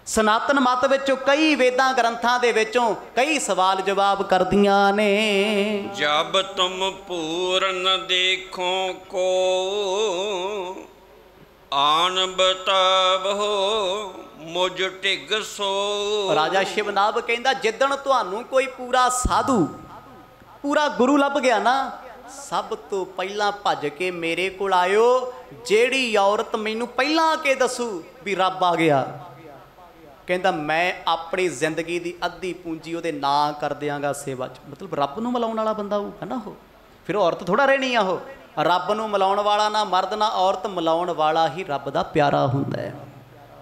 ਸਨਾਤਨ ਮਤ ਵਿੱਚੋਂ ਕਈ ਵੇਦਾਂ ਗ੍ਰੰਥਾਂ ਦੇ ਵਿੱਚੋਂ ਕਈ ਸਵਾਲ ਜਵਾਬ ਕਰਦੀਆਂ ਨੇ। ਜਬ ਤੁਮ ਪੂਰਨ ਦੇਖੋ ਕੋ ਆਨ ਬਤਾਬ ਹੋ ਮੁਝ ਢਿਗ ਸੋ। ਰਾਜਾ ਸ਼ਿਵਨਾਭ ਕਹਿੰਦਾ, ਜਿੱਦਣ ਤੁਹਾਨੂੰ ਕੋਈ ਪੂਰਾ ਸਾਧੂ, ਪੂਰਾ ਗੁਰੂ ਲੱਭ ਗਿਆ ਨਾ, ਸਭ ਤੋਂ ਪਹਿਲਾਂ ਭੱਜ ਕੇ ਮੇਰੇ ਕੋਲ ਆਇਓ। ਜਿਹੜੀ ਔਰਤ ਮੈਨੂੰ ਪਹਿਲਾਂ ਆ ਕੇ ਦੱਸੂ ਵੀ ਰੱਬ ਆ ਗਿਆ, ਕਹਿੰਦਾ ਮੈਂ ਆਪਣੀ ਜ਼ਿੰਦਗੀ ਦੀ ਅੱਧੀ ਪੂੰਜੀ ਉਹਦੇ ਨਾਂ ਕਰ ਦਿਆਂਗਾ ਸੇਵਾ 'ਚ। ਮਤਲਬ ਰੱਬ ਨੂੰ ਮਿਲਾਉਣ ਵਾਲਾ ਬੰਦਾ ਉਹ ਹੈ ਨਾ। ਉਹ ਫਿਰ ਔਰਤ ਥੋੜ੍ਹਾ ਰਹਿਣੀ ਆ। ਉਹ ਰੱਬ ਨੂੰ ਮਿਲਾਉਣ ਵਾਲਾ ਨਾ ਮਰਦ ਨਾ ਔਰਤ, ਮਿਲਾਉਣ ਵਾਲਾ ਹੀ ਰੱਬ ਦਾ ਪਿਆਰਾ ਹੁੰਦਾ ਹੈ,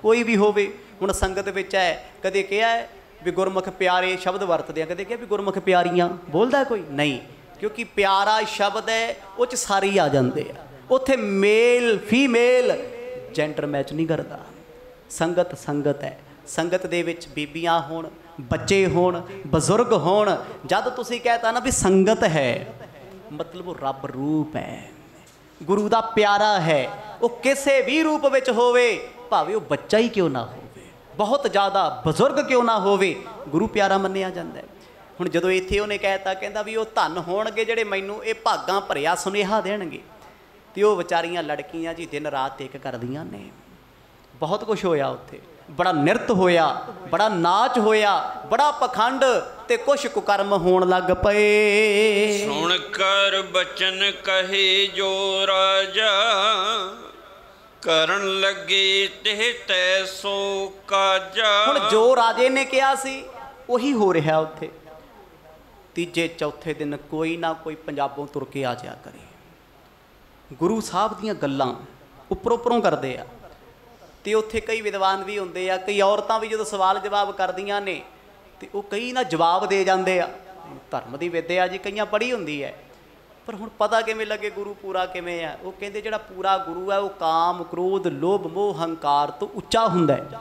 ਕੋਈ ਵੀ ਹੋਵੇ। ਹੁਣ ਸੰਗਤ ਵਿੱਚ ਹੈ, ਕਦੇ ਕਿਹਾ ਹੈ ਵੀ ਗੁਰਮੁਖ ਪਿਆਰੇ ਸ਼ਬਦ ਵਰਤਦੇ ਆ, ਕਦੇ ਕਿਹਾ ਵੀ ਗੁਰਮੁਖ ਪਿਆਰੀਆਂ, ਬੋਲਦਾ ਕੋਈ ਨਹੀਂ। ਕਿਉਂਕਿ ਪਿਆਰਾ ਸ਼ਬਦ ਹੈ, ਉਹ 'ਚ ਸਾਰੇ ਹੀ ਆ ਜਾਂਦੇ ਆ। ਉੱਥੇ ਮੇਲ ਫੀਮੇਲ ਜੈਂਡਰ ਮੈਚ ਨਹੀਂ ਕਰਦਾ। ਸੰਗਤ ਸੰਗਤ ਹੈ। ਸੰਗਤ ਦੇ ਵਿੱਚ ਬੀਬੀਆਂ ਹੋਣ, ਬੱਚੇ ਹੋਣ, ਬਜ਼ੁਰਗ ਹੋਣ। ਜਦ ਤੁਸੀਂ ਕਹਿਤਾ ਨਾ ਵੀ ਸੰਗਤ ਹੈ, ਮਤਲਬ ਉਹ ਰੱਬ ਰੂਪ ਹੈ, ਗੁਰੂ ਦਾ ਪਿਆਰਾ ਹੈ। ਉਹ ਕਿਸੇ ਵੀ ਰੂਪ ਵਿੱਚ ਹੋਵੇ, ਭਾਵੇਂ ਉਹ ਬੱਚਾ ਹੀ ਕਿਉਂ ਨਾ ਹੋਵੇ, ਬਹੁਤ ਜ਼ਿਆਦਾ ਬਜ਼ੁਰਗ ਕਿਉਂ ਨਾ ਹੋਵੇ, ਗੁਰੂ ਪਿਆਰਾ ਮੰਨਿਆ ਜਾਂਦਾ ਹੈ। ਹੁਣ ਜਦੋਂ ਇੱਥੇ ਉਹਨੇ ਕਹਿਤਾ, ਕਹਿੰਦਾ ਵੀ ਉਹ ਧਨ ਹੋਣਗੇ ਜਿਹੜੇ ਮੈਨੂੰ ਇਹ ਭਾਗਾਂ ਭਰਿਆ ਸੁਨੇਹਾ ਦੇਣਗੇ। ਤੇ ਉਹ ਵਿਚਾਰੀਆਂ ਲੜਕੀਆਂ ਜੀ ਦਿਨ ਰਾਤ ਇੱਕ ਕਰਦੀਆਂ ਨੇ। ਬਹੁਤ ਕੁਝ ਹੋਇਆ ਉੱਥੇ, ਬੜਾ ਨਿਰਤ ਹੋਇਆ, ਬੜਾ ਨਾਚ ਹੋਇਆ, ਬੜਾ ਪਖੰਡ ਤੇ ਕੁਛ ਕੁਕਰਮ ਹੋਣ ਲੱਗ ਪਏ। ਸੁਣ ਕਰ ਬਚਨ ਕਹੇ ਜੋ ਰਾਜਾ ਕਰਨ ਲੱਗੇ ਤੇ ਤੈ ਸੋ ਕਾਜਾ। ਹੁਣ ਜੋ ਰਾਜੇ ਨੇ ਕਿਹਾ ਸੀ ਉਹੀ ਹੋ ਰਿਹਾ ਉੱਥੇ। ਤੀਜੇ ਚੌਥੇ ਦਿਨ ਕੋਈ ਨਾ ਕੋਈ ਪੰਜਾਬੋਂ ਤੁਰ ਕੇ ਆ ਜਾਇਆ ਕਰੇ। ਗੁਰੂ ਸਾਹਿਬ ਦੀਆਂ ਗੱਲਾਂ ਉੱਪਰੋਂ ਉੱਪਰੋਂ ਕਰਦੇ ਆ। ਤੇ ਉੱਥੇ ਕਈ ਵਿਦਵਾਨ ਵੀ ਹੁੰਦੇ ਆ, ਕਈ ਔਰਤਾਂ ਵੀ ਜਦੋਂ ਸਵਾਲ ਜਵਾਬ ਕਰਦੀਆਂ ਨੇ ਤੇ ਉਹ ਕਈ ਨਾ ਜਵਾਬ ਦੇ ਜਾਂਦੇ ਆ। ਧਰਮ ਦੀ ਵਿੱਦਿਆ ਜੀ ਕਈਆਂ ਪੜ੍ਹੀ ਹੁੰਦੀ ਹੈ, ਪਰ ਹੁਣ ਪਤਾ ਕਿਵੇਂ ਲੱਗੇ ਗੁਰੂ ਪੂਰਾ ਕਿਵੇਂ ਆ? ਉਹ ਕਹਿੰਦੇ ਜਿਹੜਾ ਪੂਰਾ ਗੁਰੂ ਹੈ ਉਹ ਕਾਮ, ਕ੍ਰੋਧ, ਲੋਭ, ਮੋਹ, ਹੰਕਾਰ ਤੋਂ ਉੱਚਾ ਹੁੰਦਾ ਹੈ।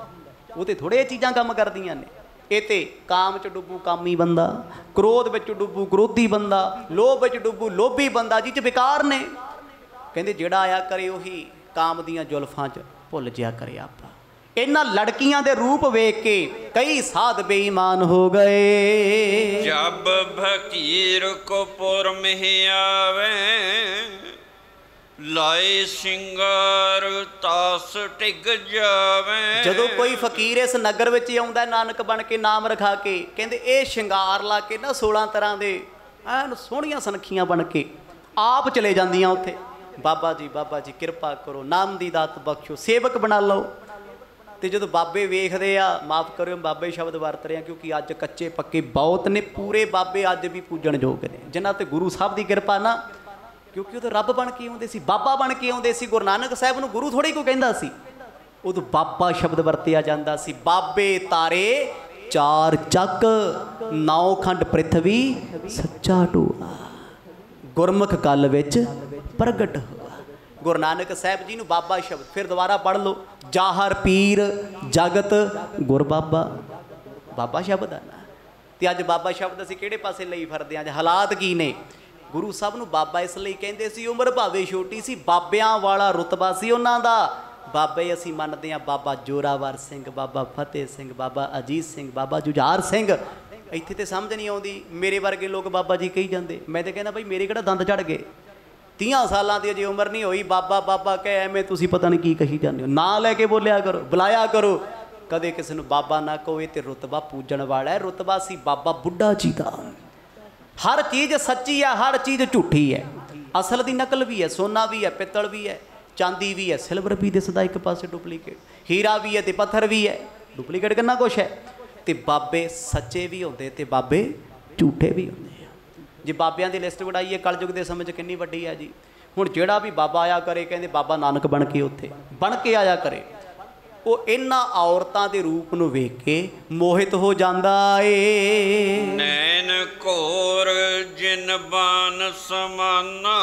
ਉਹ ਤੇ ਥੋੜ੍ਹੇ ਚੀਜ਼ਾਂ ਕੰਮ ਕਰਦੀਆਂ ਨੇ। ਇਹ ਤੇ ਕਾਮ 'ਚ ਡੁੱਬੂ ਕਾਮੀ ਬੰਦਾ, ਕ੍ਰੋਧ ਵਿੱਚ ਡੁੱਬੂ ਕ੍ਰੋਧੀ ਬੰਦਾ, ਲੋਭ ਵਿੱਚ ਡੁੱਬੂ ਲੋਭੀ ਬੰਦਾ, ਜਿਹ 'ਚ ਵਿਕਾਰ ਨੇ। ਕਹਿੰਦੇ ਜਿਹੜਾ ਆਇਆ ਕਰੇ ਉਹੀ ਕਾਮ ਦੀਆਂ ਜ਼ੁਲਫਾਂ 'ਚ ਭੁੱਲ ਜਿਆ ਕਰੇ ਆਪਾਂ। ਇਹਨਾਂ ਲੜਕੀਆਂ ਦੇ ਰੂਪ ਵੇਖ ਕੇ ਕਈ ਸਾਧ ਬੇਈਮਾਨ ਹੋ ਗਏ। ਜਬ ਫਕੀਰ ਕੋ ਪੁਰ ਮਹਿ ਆਵੇ ਲਾਏ ਸਿੰਗਾਰ ਤਾਸ ਟਿਕ ਜਾਵੇ। ਜਦੋਂ ਕੋਈ ਫਕੀਰ ਇਸ ਨਗਰ ਵਿੱਚ ਆਉਂਦਾ ਨਾਨਕ ਬਣ ਕੇ ਨਾਮ ਰਖਾ ਕੇ, ਕਹਿੰਦੇ ਇਹ ਸ਼ਿੰਗਾਰ ਲਾ ਕੇ ਨਾ 16 ਤਰ੍ਹਾਂ ਦੇ ਐਨ ਸੋਹਣੀਆਂ ਸਨਖੀਆਂ ਬਣ ਕੇ ਆਪ ਚਲੇ ਜਾਂਦੀਆਂ ਉੱਥੇ। ਬਾਬਾ ਜੀ ਕਿਰਪਾ ਕਰੋ, ਨਾਮ ਦੀ ਦਾਤ ਬਖਸ਼ੋ, ਸੇਵਕ ਬਣਾ ਲਓ। ਤੇ ਜਦੋਂ ਬਾਬੇ ਵੇਖਦੇ ਆ, ਮਾਫ ਕਰਿਓ ਬਾਬੇ ਸ਼ਬਦ ਵਰਤ ਰਹੇ ਆ ਕਿਉਂਕਿ ਅੱਜ ਕੱਚੇ ਪੱਕੇ ਬਹੁਤ ਨੇ, ਪੂਰੇ ਬਾਬੇ ਅੱਜ ਵੀ ਪੂਜਣ ਯੋਗ ਨੇ ਜਿਨ੍ਹਾਂ ਤੇ ਗੁਰੂ ਸਾਹਿਬ ਦੀ ਕਿਰਪਾ ਨਾ। ਕਿਉਂਕਿ ਉਹ ਤਾਂ ਰੱਬ ਬਣ ਕੇ ਆਉਂਦੇ ਸੀ, ਬਾਬਾ ਬਣ ਕੇ ਆਉਂਦੇ ਸੀ। ਗੁਰੂ ਨਾਨਕ ਸਾਹਿਬ ਨੂੰ ਗੁਰੂ ਥੋੜ੍ਹੀ ਕੋਈ ਕਹਿੰਦਾ ਸੀ, ਉਦੋਂ ਬਾਬਾ ਸ਼ਬਦ ਵਰਤਿਆ ਜਾਂਦਾ ਸੀ। ਬਾਬੇ ਤਾਰੇ 4 ਚੱਕ 9 ਖੰਡ ਪ੍ਰਿਥਵੀ ਸੱਚਾ ਟੋਆ, ਗੁਰਮੁਖ ਕਲ ਵਿੱਚ ਪ੍ਰਗਟ ਹੋਆ। ਗੁਰੂ ਨਾਨਕ ਸਾਹਿਬ ਜੀ ਨੂੰ ਬਾਬਾ ਸ਼ਬਦ, ਫਿਰ ਦੁਬਾਰਾ ਪੜ੍ਹ ਲਓ, ਜਾਹਰ ਪੀਰ ਜਗਤ ਗੁਰ ਬਾਬਾ, ਬਾਬਾ ਸ਼ਬਦ ਆ ਨਾ। ਤੇ ਅੱਜ ਬਾਬਾ ਸ਼ਬਦ ਅਸੀਂ ਕਿਹੜੇ ਪਾਸੇ ਲਈ ਫਿਰਦੇ ਹਾਂ? ਅੱਜ ਹਾਲਾਤ ਕੀ ਨੇ? ਗੁਰੂ ਸਾਹਿਬ ਨੂੰ ਬਾਬਾ ਇਸ ਲਈ ਕਹਿੰਦੇ ਸੀ, ਉਮਰ ਭਾਵੇਂ ਛੋਟੀ ਸੀ, ਬਾਬਿਆਂ ਵਾਲਾ ਰੁਤਬਾ ਸੀ ਉਹਨਾਂ ਦਾ। ਬਾਬੇ ਅਸੀਂ ਮੰਨਦੇ ਹਾਂ, ਬਾਬਾ ਜੋਰਾਵਰ ਸਿੰਘ, ਬਾਬਾ ਫਤਿਹ ਸਿੰਘ, ਬਾਬਾ ਅਜੀਤ ਸਿੰਘ, ਬਾਬਾ ਜੁਝਾਰ ਸਿੰਘ। ਇੱਥੇ ਤੇ ਸਮਝ ਨਹੀਂ ਆਉਂਦੀ, ਮੇਰੇ ਵਰਗੇ ਲੋਕ ਬਾਬਾ ਜੀ ਕਹੀ ਜਾਂਦੇ। ਮੈਂ ਤਾਂ ਕਹਿੰਦਾ ਭਾਈ ਮੇਰੇ ਕਿਹੜਾ ਦੰਦ ਝੜ ਗਏ, 30 ਸਾਲਾਂ ਦੀ ਅਜੇ ਉਮਰ ਨਹੀਂ ਹੋਈ, ਬਾਬਾ ਬਾਬਾ ਕਹੇ ਐਵੇਂ ਤੁਸੀਂ ਪਤਾ ਨਹੀਂ ਕੀ ਕਹੀ ਜਾਂਦੇ ਹੋ। ਨਾਂ ਲੈ ਕੇ ਬੋਲਿਆ ਕਰੋ, ਬੁਲਾਇਆ ਕਰੋ। ਕਦੇ ਕਿਸੇ ਨੂੰ ਬਾਬਾ ਨਾ ਕਹੋਏ ਤੇ ਰੁਤਬਾ ਪੂਜਣ ਵਾਲਾ ਹੈ। ਰੁਤਬਾ ਸੀ ਬਾਬਾ ਬੁੱਢਾ ਜੀ ਦਾ। ਹਰ ਚੀਜ਼ ਸੱਚੀ ਹੈ, ਹਰ ਚੀਜ਼ ਝੂਠੀ ਹੈ। ਅਸਲ ਦੀ ਨਕਲ ਵੀ ਹੈ, ਸੋਨਾ ਵੀ ਹੈ, ਪਿੱਤਲ ਵੀ ਹੈ, ਚਾਂਦੀ ਵੀ ਹੈ, ਸਿਲਵਰ ਵੀ ਦਿਸਦਾ ਇੱਕ ਪਾਸੇ ਡੁਪਲੀਕੇਟ, ਹੀਰਾ ਵੀ ਹੈ ਤੇ ਪੱਥਰ ਵੀ ਹੈ, ਡੁਪਲੀਕੇਟ ਕਿੰਨਾ ਕੁਛ ਹੈ। ਤੇ ਬਾਬੇ ਸੱਚੇ ਵੀ ਹੁੰਦੇ ਤੇ ਬਾਬੇ ਝੂਠੇ ਵੀ ਹੁੰਦੇ ਆ। ਜੇ ਬਾਬਿਆਂ ਦੀ ਲਿਸਟ ਬਣਾਈਏ ਕਲਯੁਗ ਦੇ ਸਮੇਂ 'ਚ ਕਿੰਨੀ ਵੱਡੀ ਹੈ ਜੀ। ਹੁਣ ਜਿਹੜਾ ਵੀ ਬਾਬਾ ਆਇਆ ਕਰੇ, ਕਹਿੰਦੇ ਬਾਬਾ ਨਾਨਕ ਬਣ ਕੇ ਉੱਥੇ ਬਣ ਕੇ ਆਇਆ ਕਰੇ, ਉਹ ਇਹਨਾਂ ਔਰਤਾਂ ਦੇ ਰੂਪ ਨੂੰ ਵੇਖ ਕੇ ਮੋਹਿਤ ਹੋ ਜਾਂਦਾ ਏ। ਨੈਣ ਘੋਰ ਜਿਨ ਬਾਨ ਸਮਾਨਾ,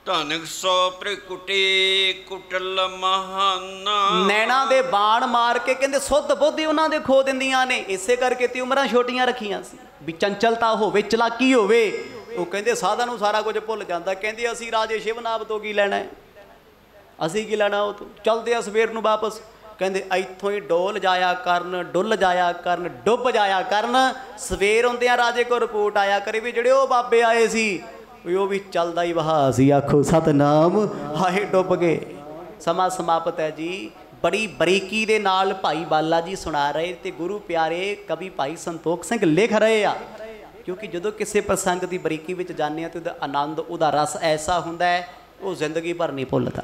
ਧਨਕ ਸੋ ਪ੍ਰਕੁਟੀ ਕੁਟਲ ਮਹਾਨਾ। ਨੈਣਾ ਦੇ ਬਾਣ ਮਾਰ ਕੇ ਕਹਿੰਦੇ ਸੁੱਧ ਬੁੱਧੀ ਉਹਨਾਂ ਦੇ ਖੋ ਦਿੰਦੀਆਂ ਨੇ। ਇਸੇ ਕਰਕੇ ਤੇ ਉਮਰਾਂ ਛੋਟੀਆਂ ਰੱਖੀਆਂ ਸੀ ਵੀ ਚੰਚਲਤਾ ਹੋਵੇ, ਚਲਾਕੀ ਹੋਵੇ। ਉਹ ਕਹਿੰਦੇ ਸਾਧਾ ਨੂੰ ਸਾਰਾ ਕੁਝ ਭੁੱਲ ਜਾਂਦਾ। ਕਹਿੰਦੇ ਅਸੀਂ ਰਾਜੇ ਸ਼ਿਵਨਾਭ ਤੋਂ ਕੀ ਲੈਣਾ ਹੈ, ਅਸੀਂ ਕੀ ਲੈਣਾ ਉਹ ਤੋਂ, ਚੱਲਦੇ ਆ ਸਵੇਰ ਨੂੰ ਵਾਪਸ। ਕਹਿੰਦੇ ਇੱਥੋਂ ਹੀ ਡੋਲ ਜਾਇਆ ਕਰਨ, ਡੁੱਲ ਜਾਇਆ ਕਰਨ, ਡੁੱਬ ਜਾਇਆ ਕਰਨ। ਸਵੇਰ ਹੁੰਦਿਆਂ ਰਾਜੇ ਕੋਲ ਰਿਪੋਰਟ ਆਇਆ ਕਰੇ ਵੀ ਜਿਹੜੇ ਉਹ ਬਾਬੇ ਆਏ ਸੀ ਉਹ ਵੀ ਚੱਲਦਾ ਹੀ ਵਹਾ ਸੀ। ਆਖੋ ਸਤਨਾਮ, ਹਾਏ ਡੁੱਬ ਗਏ। ਸਮਾਂ ਸਮਾਪਤ ਹੈ ਜੀ। ਬੜੀ ਬਰੀਕੀ ਦੇ ਨਾਲ ਭਾਈ ਬਾਲਾ ਜੀ ਸੁਣਾ ਰਹੇ ਤੇ ਗੁਰੂ ਪਿਆਰੇ ਕਵੀ ਭਾਈ ਸੰਤੋਖ ਸਿੰਘ ਲਿਖ ਰਹੇ ਆ। ਕਿਉਂਕਿ ਜਦੋਂ ਕਿਸੇ ਪ੍ਰਸੰਗ ਦੀ ਬਰੀਕੀ ਵਿੱਚ ਜਾਂਦੇ ਹਾਂ ਤਾਂ ਉਹਦਾ ਆਨੰਦ, ਉਹਦਾ ਰਸ ਐਸਾ ਹੁੰਦਾ ਹੈ ਉਹ ਜ਼ਿੰਦਗੀ ਭਰ ਨਹੀਂ ਭੁੱਲਦਾ।